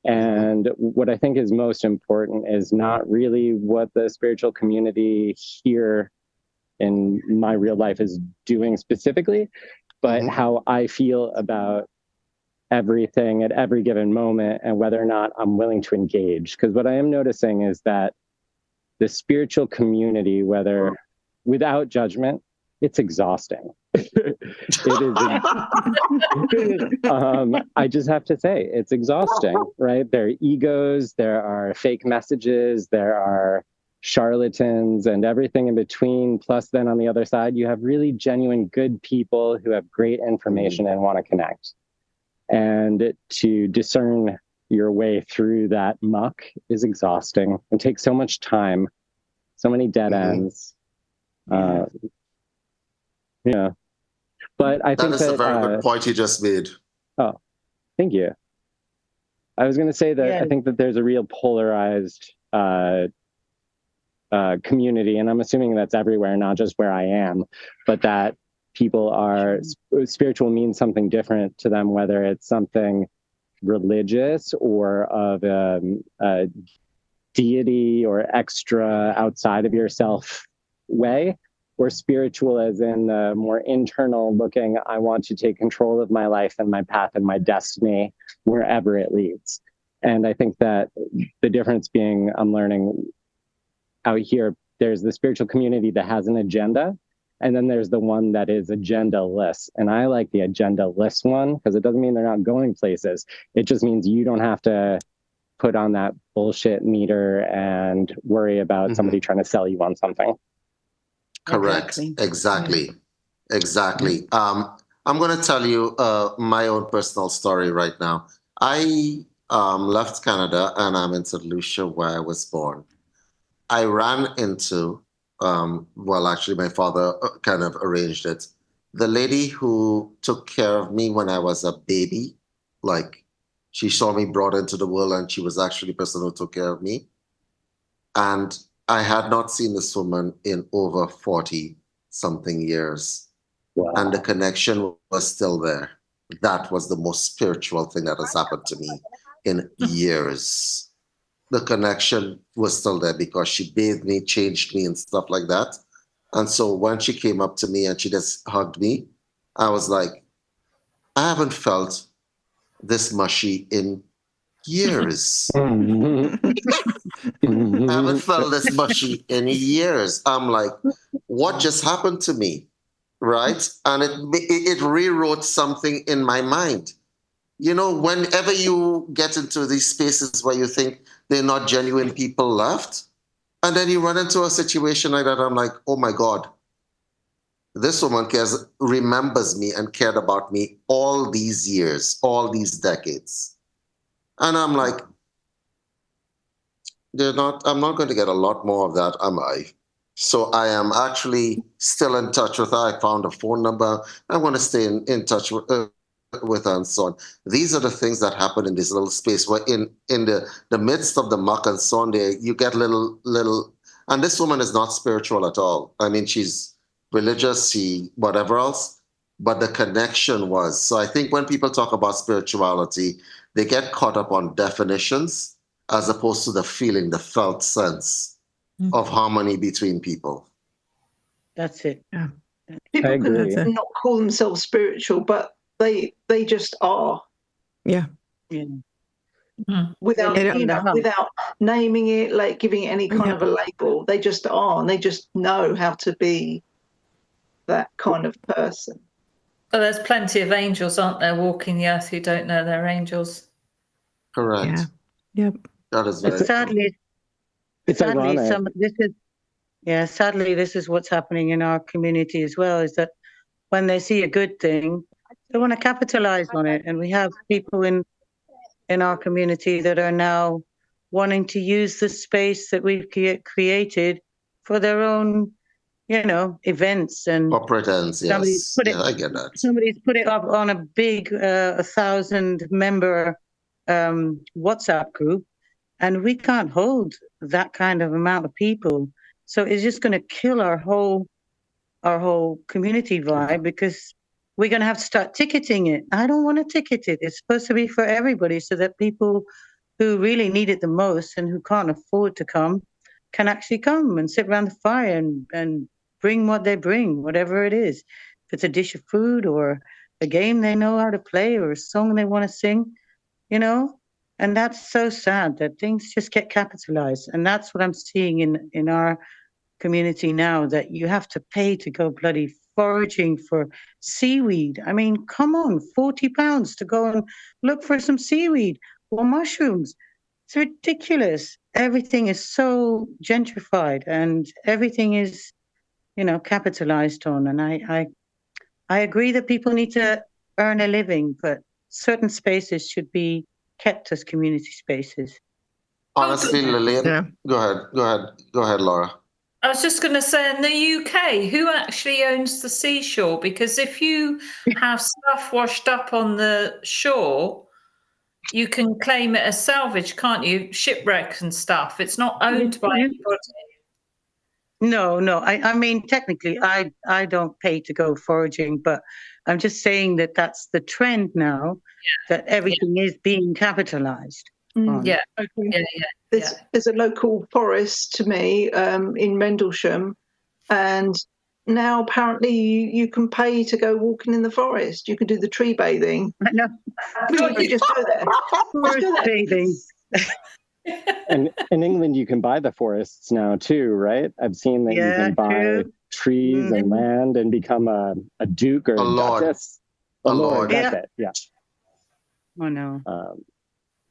And what I think is most important is not really what the spiritual community here in my real life is doing specifically, but how I feel about everything at every given moment and whether or not I'm willing to engage. Because what I am noticing is that the spiritual community, whether without judgment, it's exhausting. It is. I just have to say, it's exhausting, right? There are egos, there are fake messages, there are charlatans and everything in between. Plus, then on the other side, you have really genuine good people who have great information and want to connect. And to discern your way through that muck is exhausting and takes so much time, so many dead ends. Yeah. But I think that is a very good point you just made. Oh, thank you. I was going to say that I think that there's a real polarized community, and I'm assuming that's everywhere, not just where I am, but that people are spiritual means something different to them, whether it's something religious or of a deity or extra outside of yourself way, or spiritual as in the more internal looking, I want to take control of my life and my path and my destiny wherever it leads. And I think that the difference being, I'm learning out here, there's the spiritual community that has an agenda, and then there's the one that is agenda-less. And I like the agenda-less one because it doesn't mean they're not going places. It just means you don't have to put on that bullshit meter and worry about somebody trying to sell you on something. Correct. Exactly. I'm going to tell you my own personal story right now. I left Canada and I'm in St. Lucia where I was born. I ran into, well, actually my father kind of arranged it. The lady who took care of me when I was a baby, like she saw me brought into the world and she was actually the person who took care of me. And I had not seen this woman in over 40 something years. Wow. And the connection was still there. That was the most spiritual thing that has happened to me in years. The connection was still there because she bathed me, changed me and stuff like that. And so when she came up to me and she just hugged me, I was like, I haven't felt this mushy in years. I haven't felt this mushy in years. I'm like, what just happened to me? Right? And it rewrote something in my mind. You know, whenever you get into these spaces where you think they're not genuine people left, and then you run into a situation like that, I'm like, oh my God, this woman remembers me and cared about me all these years, all these decades. And I'm like, I'm not going to get a lot more of that, am I? So I am actually still in touch with her. I found a phone number. I want to stay in touch with her and so on. These are the things that happen in this little space where in the midst of the muck and so on, you get little, and this woman is not spiritual at all. I mean, she's religious, whatever else, but the connection was. So I think when people talk about spirituality, they get caught up on definitions as opposed to the feeling, the felt sense of harmony between people. That's it. Yeah. People can not call themselves spiritual, but they just are. Yeah. Without without naming it, like giving it any kind of a label, they just are, and they just know how to be that kind of person. Well, there's plenty of angels, aren't there, walking the earth who don't know they're angels. Correct. Yeah. Yep. That is very sadly, sadly, this is what's happening in our community as well, is that when they see a good thing, they want to capitalize on it. And we have people in our community that are now wanting to use the space that we've created for their own, events and corporate ends. Yes, I get that. Somebody's put it up on a big 1,000-member WhatsApp group, and we can't hold that kind of amount of people. So it's just going to kill our whole community vibe, because we're going to have to start ticketing it. I don't want to ticket it. It's supposed to be for everybody, so that people who really need it the most and who can't afford to come can actually come and sit around the fire and bring what they bring, whatever it is. If it's a dish of food or a game they know how to play or a song they want to sing, you know? And that's so sad that things just get capitalized. And that's what I'm seeing in our community now, that you have to pay to go bloody foraging for seaweed. I mean, come on, £40 to go and look for some seaweed or mushrooms. It's ridiculous. Everything is so gentrified and everything is, capitalized on. And I agree that people need to earn a living, but certain spaces should be kept as community spaces. Honestly, Lillian, go ahead, Laura. I was just going to say, in the UK, who actually owns the seashore? Because if you have stuff washed up on the shore, you can claim it as salvage, can't you? Shipwreck and stuff. It's not owned by anybody. No. I mean, technically, I don't pay to go foraging, but I'm just saying that that's the trend now, that everything is being capitalized. Yeah. Okay. There's a local forest to me in Rendlesham, and now apparently you can pay to go walking in the forest. You can do the tree bathing. I know. You just go there. Forest bathing. And in England, you can buy the forests now too, right? I've seen that you can buy trees and land and become a duke or a duchess. A lord. That's it. Yeah. Oh no.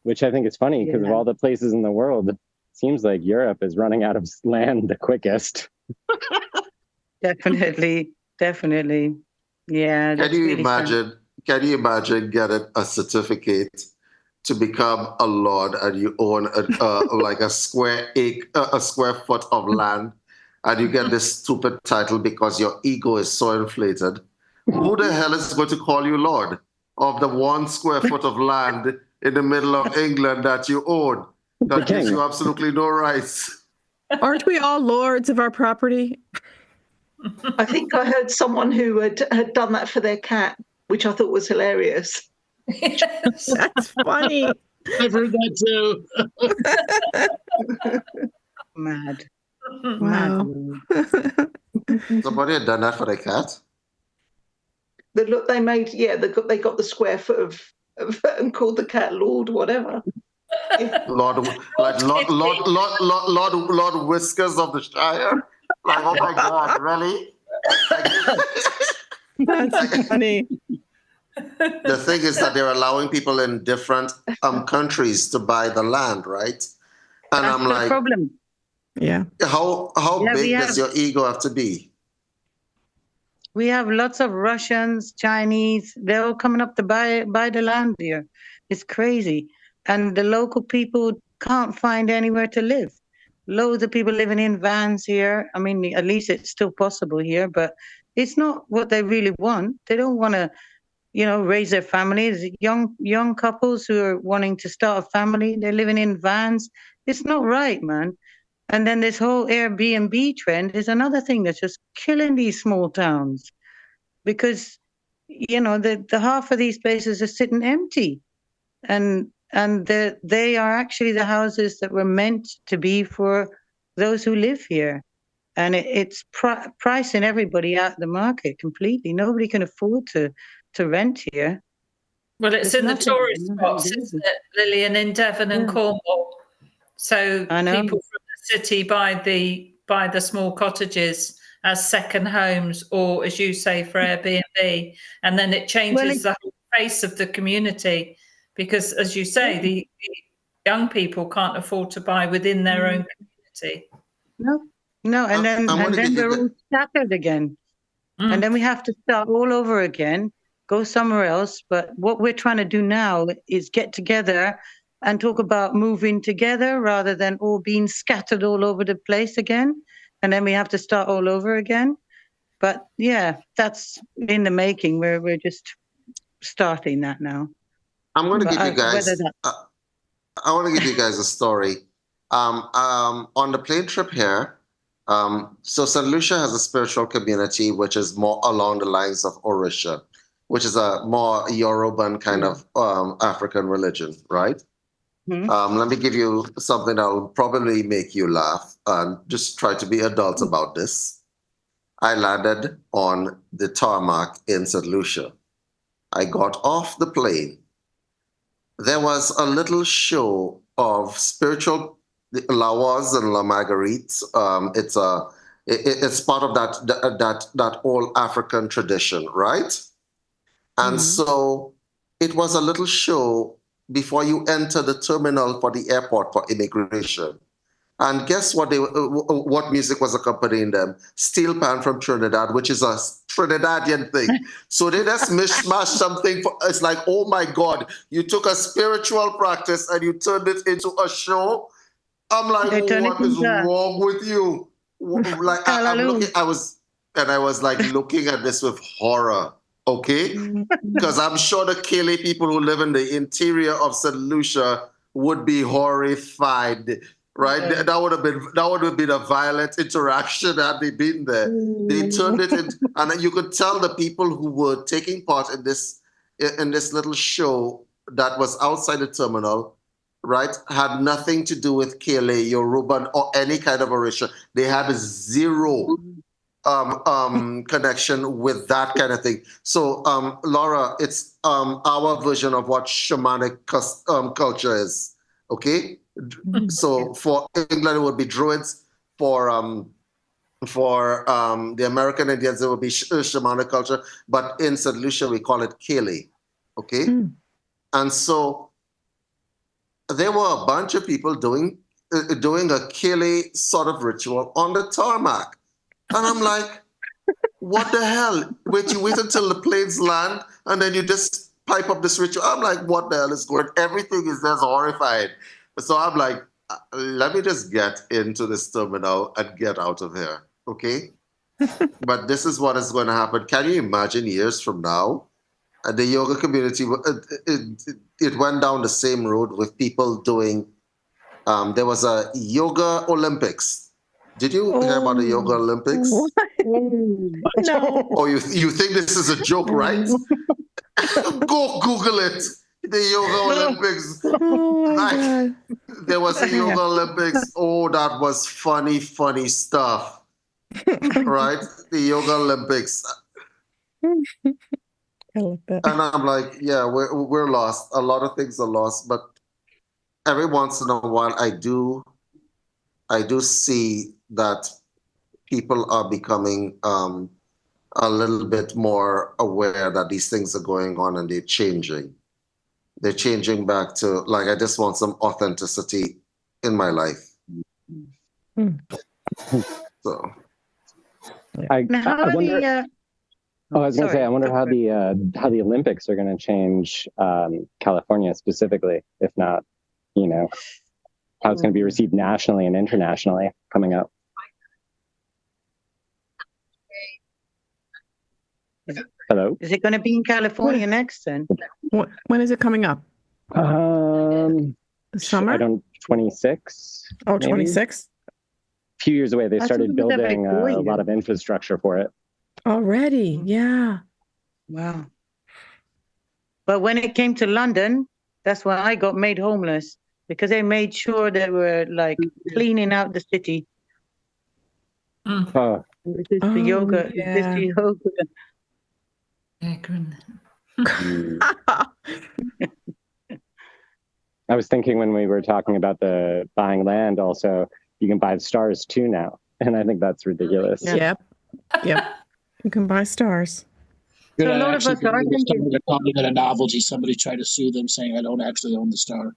Which I think is funny because of all the places in the world, it seems like Europe is running out of land the quickest. Definitely. Yeah. Can you imagine getting a certificate to become a lord and you own like a square foot of land, and you get this stupid title because your ego is so inflated? Who the hell is going to call you lord of the 1 square foot of land in the middle of England that you own? That gives you absolutely no rights. Aren't we all lords of our property? I think I heard someone who had done that for their cat, which I thought was hilarious. That's funny. I've heard that too. Mad. Wow. Somebody had done that for their cat? They got the square foot of and called the cat Lord whatever. Lord Whiskers of the Shire. Like, oh my God, really? That's funny. The thing is that they're allowing people in different countries to buy the land, right? And that's I'm like, problem. Yeah. How big does your ego have to be? We have lots of Russians, Chinese. They're all coming up to buy the land here. It's crazy. And the local people can't find anywhere to live. Loads of people living in vans here. I mean, at least it's still possible here, but it's not what they really want. They don't want to, raise their families. Young couples who are wanting to start a family, they're living in vans. It's not right, man. And then this whole Airbnb trend is another thing that's just killing these small towns, because, the half of these places are sitting empty, and they are actually the houses that were meant to be for those who live here. And it's pricing everybody out of the market completely. Nobody can afford to rent here. Well, it's in the tourist spots, isn't it, Lillian, in Devon and Cornwall? So people from the city buy the small cottages as second homes, or as you say, for Airbnb, and then it changes the whole face of the community, because, as you say, the young people can't afford to buy within their own community. No, and then they're all scattered again, and then we have to start all over again, go somewhere else. But what we're trying to do now is get together and talk about moving together rather than all being scattered all over the place again. And then we have to start all over again. But yeah, that's in the making. We're just starting that now. I'm going to give you guys. I want to give you guys a story. On the plane trip here, so St. Lucia has a spiritual community which is more along the lines of Orisha, which is a more Yoruban kind of African religion, right? Mm-hmm. Let me give you something that will probably make you laugh, and just try to be adult about this. I landed on the tarmac in St. Lucia. I got off the plane, there was a little show of spiritual Lawas and La Marguerite. It's part of that old African tradition, right? And so it was a little show before you enter the terminal for the airport for immigration. And guess what? What music was accompanying them? Steel Pan from Trinidad, which is a Trinidadian thing. So they just mishmash something. It's like, oh my God, you took a spiritual practice and you turned it into a show. I'm like, what is wrong with you? Like, I'm looking. I was like looking at this with horror. Okay, because I'm sure the Kele people who live in the interior of St. Lucia would be horrified. Right, that would have been a violent interaction had they been there. They turned it in, and you could tell the people who were taking part in this little show that was outside the terminal, right, had nothing to do with Kele, Yoruba, or any kind of oration. They had zero connection with that kind of thing. So, Laura, it's our version of what shamanic culture is. Okay. So for England, it would be Druids. For the American Indians, it would be shamanic culture. But in St. Lucia, we call it Kele. Okay? And so there were a bunch of people doing a Kele sort of ritual on the tarmac. And I'm like, what the hell? You wait until the planes land, and then you just pipe up this ritual. I'm like, what the hell is going on? Everything is just horrified. So I'm like, let me just get into this terminal and get out of here, okay? But this is what is going to happen. Can you imagine years from now? The yoga community, it went down the same road with people doing, there was a yoga Olympics. Did you hear about the yoga Olympics? No. Oh, you think this is a joke, right? Go Google it. The Yoga Olympics. God. There was a Yoga Olympics. Oh, that was funny stuff. Right? The Yoga Olympics. I love that. And I'm like, yeah, we're lost. A lot of things are lost, but every once in a while I do see that people are becoming a little bit more aware that these things are going on and they're changing. They're changing back to, like, I just want some authenticity in my life. So, I wonder. I was going to say, I wonder how the Olympics are going to change California specifically, if not, how it's going to be received nationally and internationally coming up. Hello? Is it going to be in California next then? When is it coming up? The summer? 26. Oh, 26? A few years away. They started building a lot of infrastructure for it. Already, yeah. Wow. But when it came to London, that's when I got made homeless, because they made sure they were like cleaning out the city. Oh. This is the yoga. Yeah. This is the yoga. I was thinking when we were talking about the buying land, also, you can buy stars too now. And I think that's ridiculous. Yep. You can buy stars. So a lot of us are thinking they're calling it a novelty. Somebody tried to sue them saying, I don't actually own the star.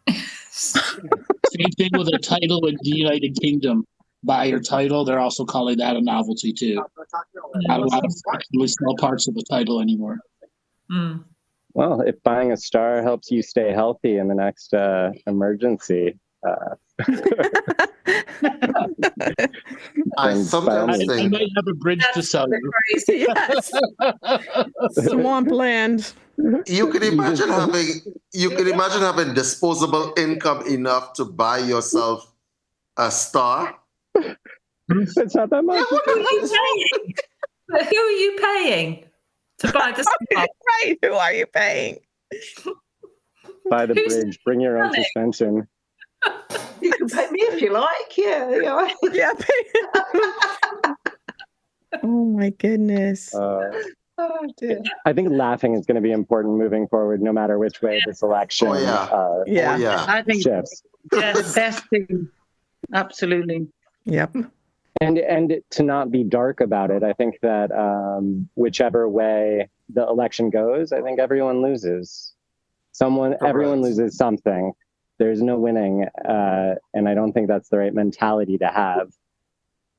Same thing with a title in the United Kingdom. Buy your title, they're also calling that a novelty too. Not a lot of actually small parts of the title anymore. Well, if buying a star helps you stay healthy in the next emergency, I sometimes think I might have a bridge to sell you. Yes. Swampland. you can imagine having disposable income enough to buy yourself a star. It's not that much. Who are you paying to buy the star? Right. Who are you paying? Buy the bridge. Bring your own suspension. You can pay me if you like. Yeah. Yeah. Oh my goodness. Oh dear. I think laughing is going to be important moving forward, no matter which way this election I think shifts. the best thing. Absolutely. Yep. And to not be dark about it, I think that whichever way the election goes, I think everyone loses. Everyone loses something. There's no winning, and I don't think that's the right mentality to have.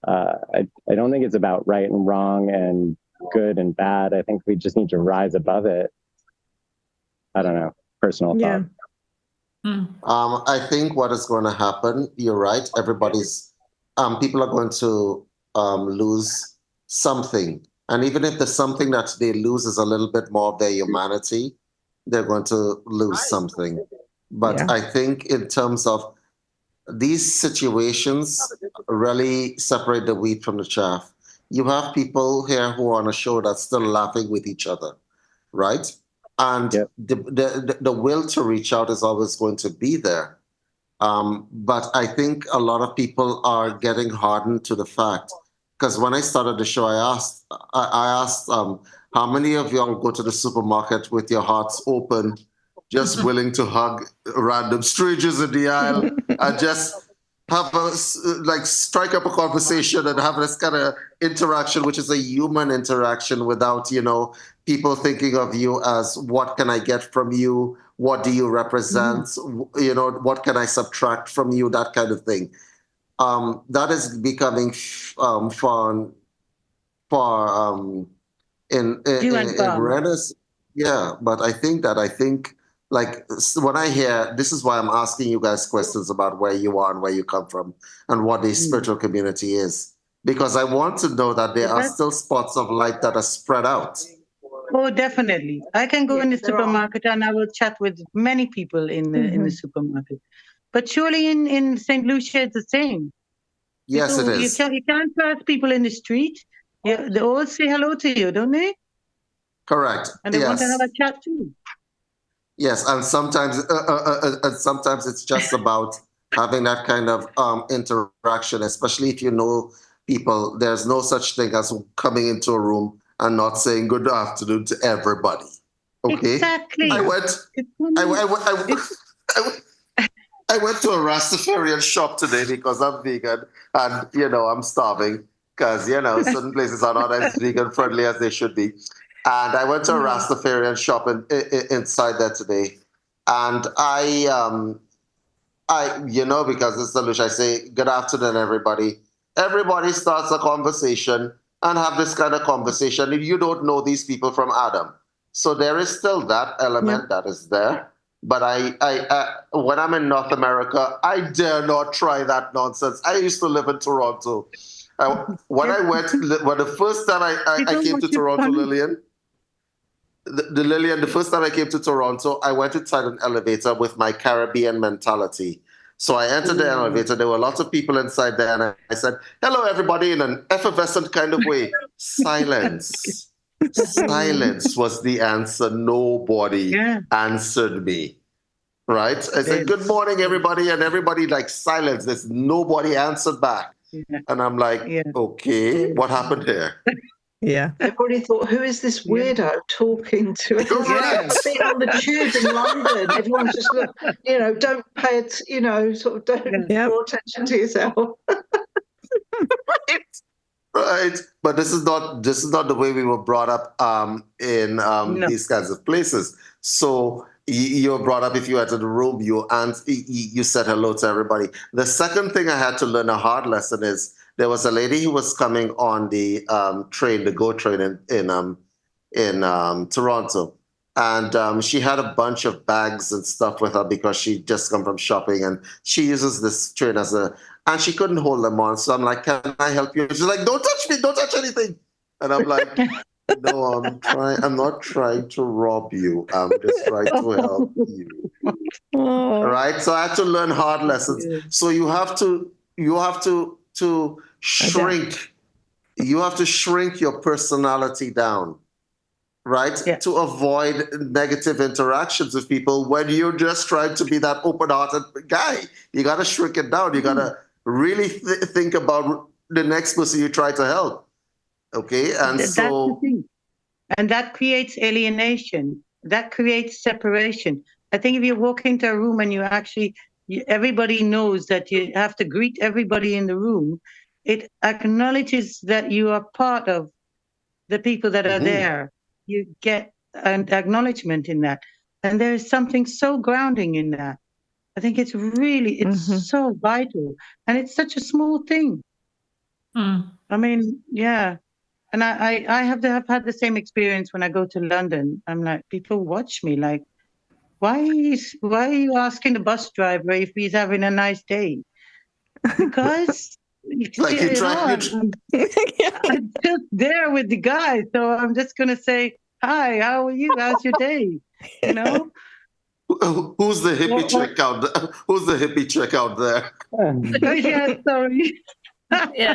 I don't think it's about right and wrong and good and bad. I think we just need to rise above it. I don't know. Personal thought. I think what is going to happen, you're right, people are going to lose something. And even if the something that they lose is a little bit more of their humanity, they're going to lose something. But I think in terms of these situations really separate the wheat from the chaff. You have people here who are on a show that's still laughing with each other, right? And the will to reach out is always going to be there. But I think a lot of people are getting hardened to the fact, because when I started the show, I asked how many of y'all go to the supermarket with your hearts open, just willing to hug random strangers in the aisle and just have strike up a conversation and have this kind of interaction, which is a human interaction without, people thinking of you as, what can I get from you? What do you represent? What can I subtract from you? That kind of thing. That is becoming far in awareness. Yeah, but I think when I hear, this is why I'm asking you guys questions about where you are and where you come from and what the spiritual community is, because I want to know that there are still spots of light that are spread out. Oh, definitely. I can go in the supermarket and I will chat with many people in the supermarket. But surely in St. Lucia, it's the same. Yes, it is. You can't pass people in the street. They all say hello to you, don't they? Correct. And they want to have a chat too. Yes, and sometimes it's just about having that kind of interaction, especially if you know people. There's no such thing as coming into a room and not saying good afternoon to everybody. Okay. Exactly. I went to a Rastafarian shop today because I'm vegan and I'm starving because certain places are not as vegan friendly as they should be. And I went to a Rastafarian shop inside there today, and I because it's a Lush, I say good afternoon, everybody. Everybody starts a conversation and have this kind of conversation. You don't know these people from Adam. So there is still that element that is there. But I when I'm in North America, I dare not try that nonsense. I used to live in Toronto. When the first time I came to Toronto, Lillian, the first time I came to Toronto, I went inside an elevator with my Caribbean mentality. So I entered the elevator. There were lots of people inside there, and I said, "Hello, everybody," in an effervescent kind of way. Silence. Silence was the answer. Nobody answered me. Right? I said, "Good morning, everybody," and everybody silence. There's nobody answered back. And I'm like, okay, what happened here? Yeah. Everybody thought, who is this weirdo talking to us? Being on the tube in London, everyone's just don't pay it, don't draw attention to yourself. Right. But this is not the way we were brought up in these kinds of places. So you were brought up, if you entered the room, you said hello to everybody. The second thing I had to learn, a hard lesson, is there was a lady who was coming on the train, the GO train in Toronto. And she had a bunch of bags and stuff with her because she'd just come from shopping, and she uses this train and she couldn't hold them on. So I'm like, "Can I help you?" She's like, "Don't touch me, don't touch anything." And I'm like, "No, I'm not trying to rob you. I'm just trying to help you." All right. So I had to learn hard lessons. So you have to shrink. You have to shrink your personality down, right? To avoid negative interactions with people when you're just trying to be that open-hearted guy. You got to shrink it down. You got to really think about the next person you try to help. Okay. And that's the thing. And that creates alienation. That creates separation. I think if you walk into a room and everybody knows that you have to greet everybody in the room, it acknowledges that you are part of the people that are there. You get an acknowledgement in that. And there is something so grounding in that. I think it's so vital. And it's such a small thing. I mean, yeah. And I have had the same experience when I go to London. I'm like, people watch me like, why are you asking the bus driver if he's having a nice day? Because I'm just there with the guy, so I'm just gonna say, hi, how are you? How's your day? You know? Who's the hippie chick out there? Who's the hippie chick out there? Yeah, sorry. Yeah.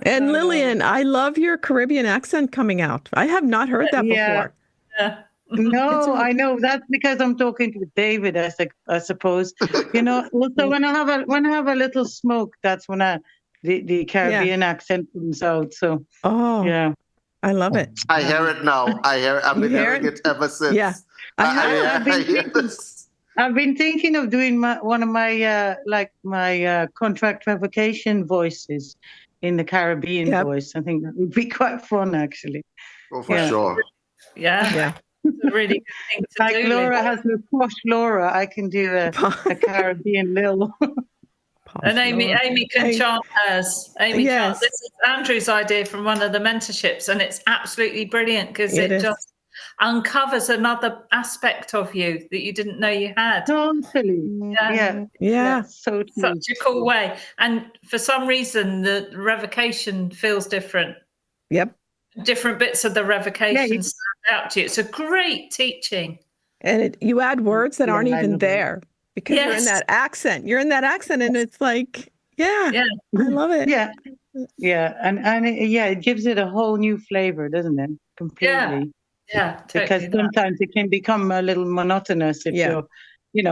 And Lillian, I love your Caribbean accent coming out. I have not heard that before. Yeah. No, I know that's because I'm talking to David. I suppose, you know. Also, when I have a little smoke, that's when the Caribbean accent comes out. So, yeah, I love it. I hear it now. I've been hearing it ever since. Yeah, I've been thinking of doing one of my contract revocation voices in the Caribbean voice. I think that would be quite fun, actually. Oh, for sure. Yeah. It's a really good thing to like do. Laura has the posh Laura, I can do a Caribbean Lil. And Amy can chant hers. Amy chants. This is Andrew's idea from one of the mentorships, and it's absolutely brilliant because it just uncovers another aspect of you that you didn't know you had. Totally. Yeah. So such a cool way. And for some reason, the revocation feels different. Yep. Different bits of the revocation stand out to you. It's a great teaching. And you add words that aren't even there because you're in that accent. You're in that accent, and it's like, I love it. Yeah. And it gives it a whole new flavor, doesn't it? Completely. Yeah. Totally because sometimes it can become a little monotonous if you're,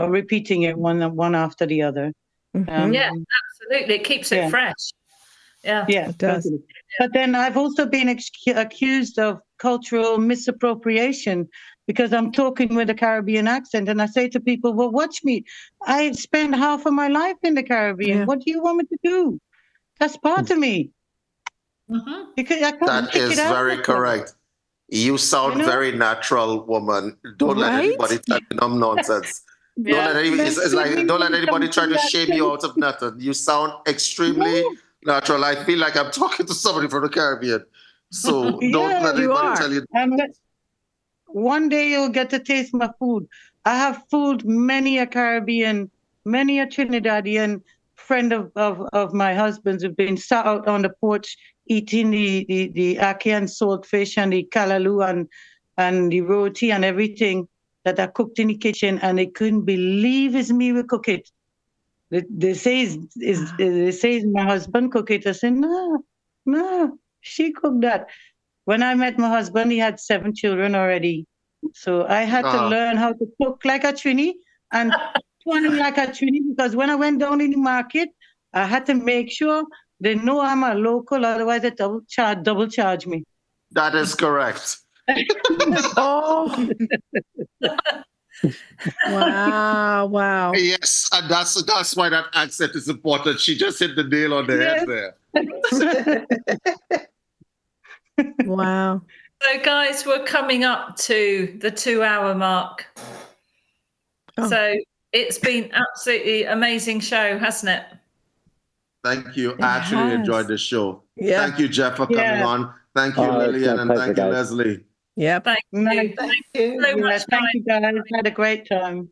repeating it one after the other. Absolutely. It keeps it fresh. Yeah, it does. Totally. But then I've also been accused of cultural misappropriation because I'm talking with a Caribbean accent, and I say to people, well, watch me. I spent half of my life in the Caribbean. What do you want me to do? That's part of me. Because I can't that is very correct. You sound very natural, woman. Don't let anybody tell you no nonsense. Don't let anybody try to shame you out of nothing. You sound extremely natural. I feel like I'm talking to somebody from the Caribbean. So don't let anybody tell you. And one day you'll get to taste my food. I have fooled many a Caribbean, many a Trinidadian friend of my husband's who've been sat out on the porch eating the ackee and saltfish and the callaloo and the roti and everything that I cooked in the kitchen, and they couldn't believe it's me who cook it. They say my husband cook it. I said, no, she cooked that. When I met my husband, he had 7 children already. So I had to learn how to cook like a Trini and turn like a Trini, because when I went down in the market, I had to make sure they know I'm a local, otherwise they double charge me. That is correct. Wow. Yes, and that's why that accent is important. She just hit the nail on the head there. Wow. So guys, we're coming up to the 2-hour mark. So it's been absolutely amazing show, hasn't it? Thank you. I actually enjoyed the show. Yeah. Thank you, Jeff, for coming on. Thank you, Lillian, and thank you, Leslie. Yep. Thank you. Thank you so much. Thank you, guys. Had a great time.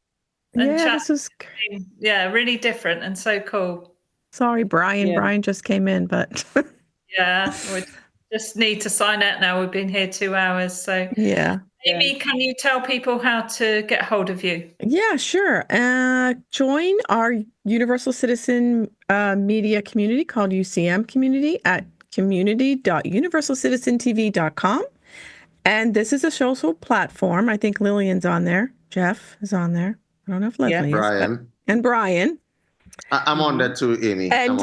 And this was great. Yeah, really different and so cool. Sorry, Brian. Brian just came in, but we just need to sign out now. We've been here 2 hours, so Amy, can you tell people how to get hold of you? Yeah, sure. Join our Universal Citizen media community called UCM Community at community.universalcitizentv.com. And this is a social platform. I think Lillian's on there. Jeff is on there. I don't know if Leslie is. Brian. And Brian. I'm on that too, Amy. And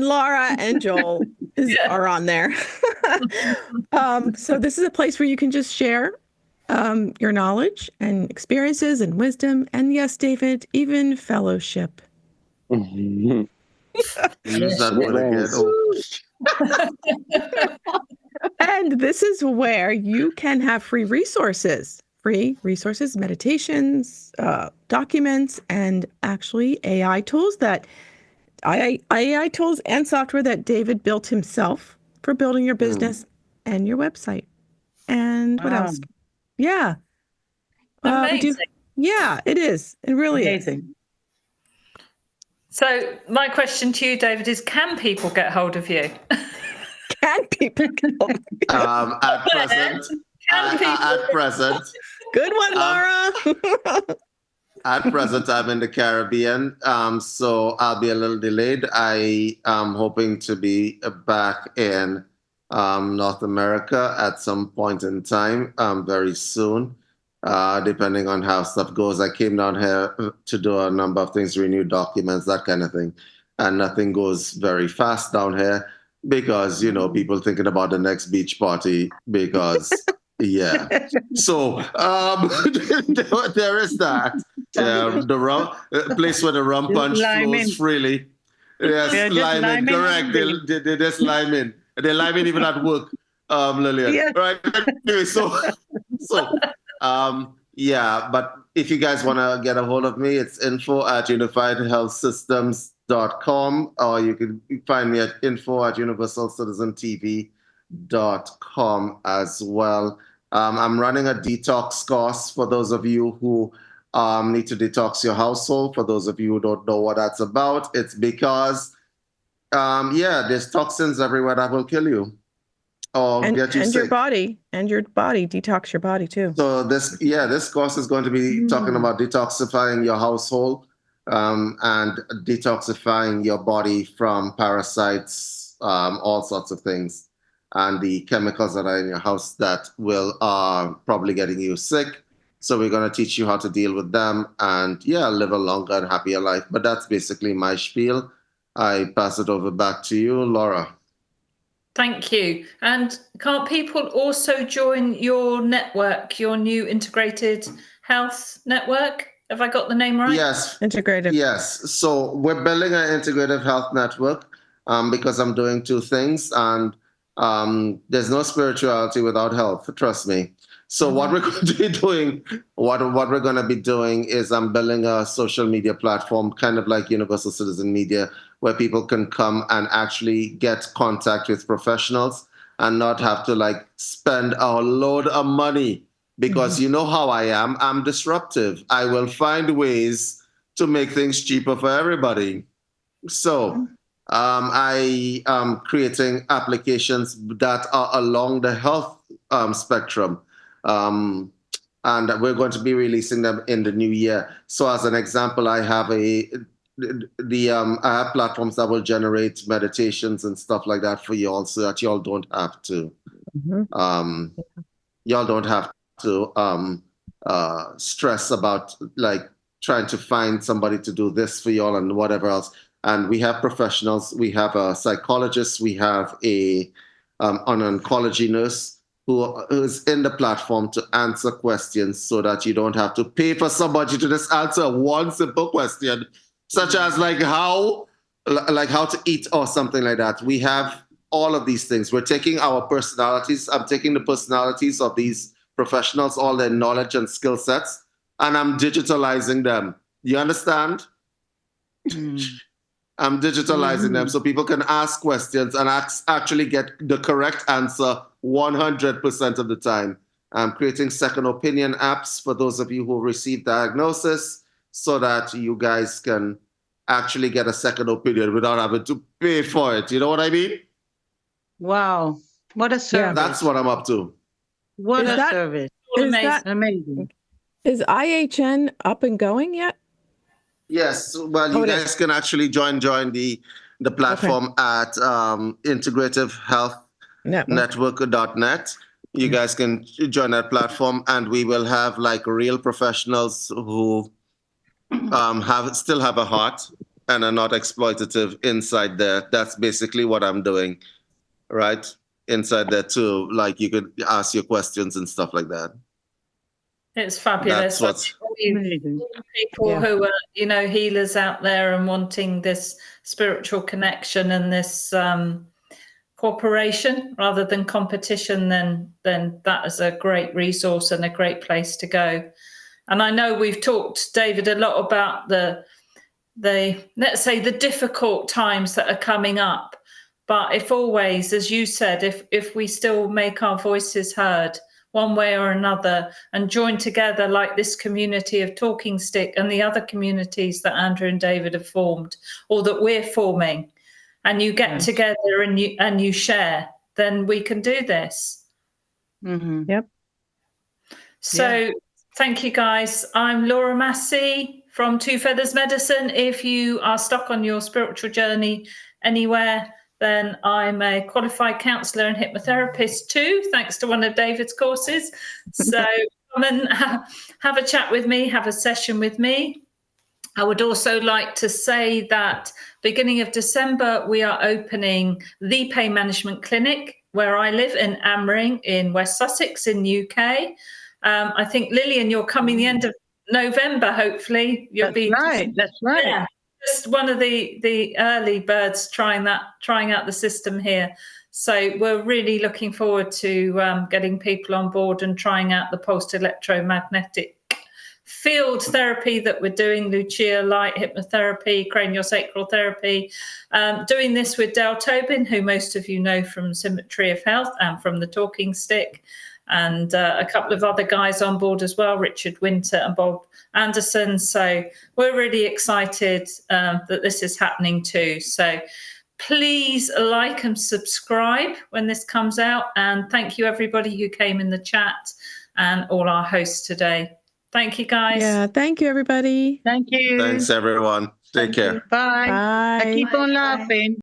Laura and Joel. are on there. So this is a place where you can just share your knowledge and experiences and wisdom. And yes, David, even fellowship. Use that word again. And this is where you can have free resources, meditations, documents, and actually AI tools AI tools and software that David built himself for building your business and your website. And what else? Yeah. Amazing. Yeah, it is. It really is. So my question to you, David, is can people get hold of you? Can people get hold of you? At present. Good one, Laura. At present, I'm in the Caribbean, so I'll be a little delayed. I am hoping to be back in North America at some point in time, very soon, depending on how stuff goes. I came down here to do a number of things, renew documents, that kind of thing, and nothing goes very fast down here because, people thinking about the next beach party because... Yeah. So there is that. The rum place where the rum punch flows freely. Yes, lime in. Correct. They just lime in. They lime in even at work, Lillian. Yeah. Right. Anyway, yeah. But if you guys want to get a hold of me, it's info@unifiedhealthsystems.com, or you can find me at info@universalcitizentv.com as well. I'm running a detox course for those of you who need to detox your household. For those of you who don't know what that's about, it's because, there's toxins everywhere that will kill you or get you sick. Your body detox your body too. So this course is going to be talking about detoxifying your household and detoxifying your body from parasites, all sorts of things, and the chemicals that are in your house that will probably getting you sick. So we're going to teach you how to deal with them and live a longer and happier life. But that's basically my spiel. I pass it over back to you, Laura. Thank you. And can't people also join your network, your new integrated health network? Have I got the name right? Yes. Integrative. Yes. So we're building an integrative health network because I'm doing two things. And there's no spirituality without health, trust me. So what we're going to be doing, what we're going to be doing is I'm building a social media platform, kind of like Universal Citizen Media, where people can come and actually get contact with professionals and not have to spend a load of money because you know how I am. I'm disruptive. I will find ways to make things cheaper for everybody. So I am creating applications that are along the health spectrum. And we're going to be releasing them in the new year. So as an example, I have I have platforms that will generate meditations and stuff like that for you all so that y'all don't have to stress about trying to find somebody to do this for y'all and whatever else. And we have professionals. We have a psychologist. We have an oncology nurse who is in the platform to answer questions so that you don't have to pay for somebody to just answer one simple question, such as how to eat or something like that. We have all of these things. We're taking our personalities. I'm taking the personalities of these professionals, all their knowledge and skill sets, and I'm digitalizing them. You understand? I'm digitalizing them so people can ask questions and actually get the correct answer 100% of the time. I'm creating second opinion apps for those of you who receive diagnosis so that you guys can actually get a second opinion without having to pay for it. You know what I mean? Wow. What a service. That's what I'm up to. What a service. Amazing. Is IHN up and going yet? Yes, well, you guys can actually join the platform at integrativehealthnetwork.net. You guys can join that platform, and we will have real professionals who still have a heart and are not exploitative inside there. That's basically what I'm doing. right? Inside there too, like you could ask your questions and stuff like that. It's fabulous. That's what's Amazing. People who are, healers out there and wanting this spiritual connection and this cooperation rather than competition, then that is a great resource and a great place to go. And I know we've talked, David, a lot about the let's say the difficult times that are coming up. But if always, as you said, if we still make our voices heard one way or another and join together like this community of Talking Stick and the other communities that Andrew and David have formed or that we're forming, and you get together and you share, then we can do this. Mm-hmm. Yep. So thank you, guys. I'm Laura Massey from Two Feathers Medicine. If you are stuck on your spiritual journey anywhere, then I'm a qualified counsellor and hypnotherapist too, thanks to one of David's courses. So come and have a chat with me, have a session with me. I would also like to say that beginning of December, we are opening the Pain Management Clinic where I live in Amring in West Sussex in the UK. I think, Lillian, you're coming the end of November, hopefully. That's right. Yeah, just one of the early birds trying out the system here. So we're really looking forward to getting people on board and trying out the pulsed electromagnetic field therapy that we're doing, Lucia light hypnotherapy, craniosacral therapy, doing this with Dale Tobin, who most of you know from Symmetry of Health and from the Talking Stick, and a couple of other guys on board as well, Richard Winter and Bob Anderson. So we're really excited that this is happening too. So please like and subscribe when this comes out. And thank you, everybody who came in the chat and all our hosts today. Thank you, guys. Yeah, thank you, everybody. Thank you. Thanks, everyone. Take care. Bye. Bye. I keep on laughing.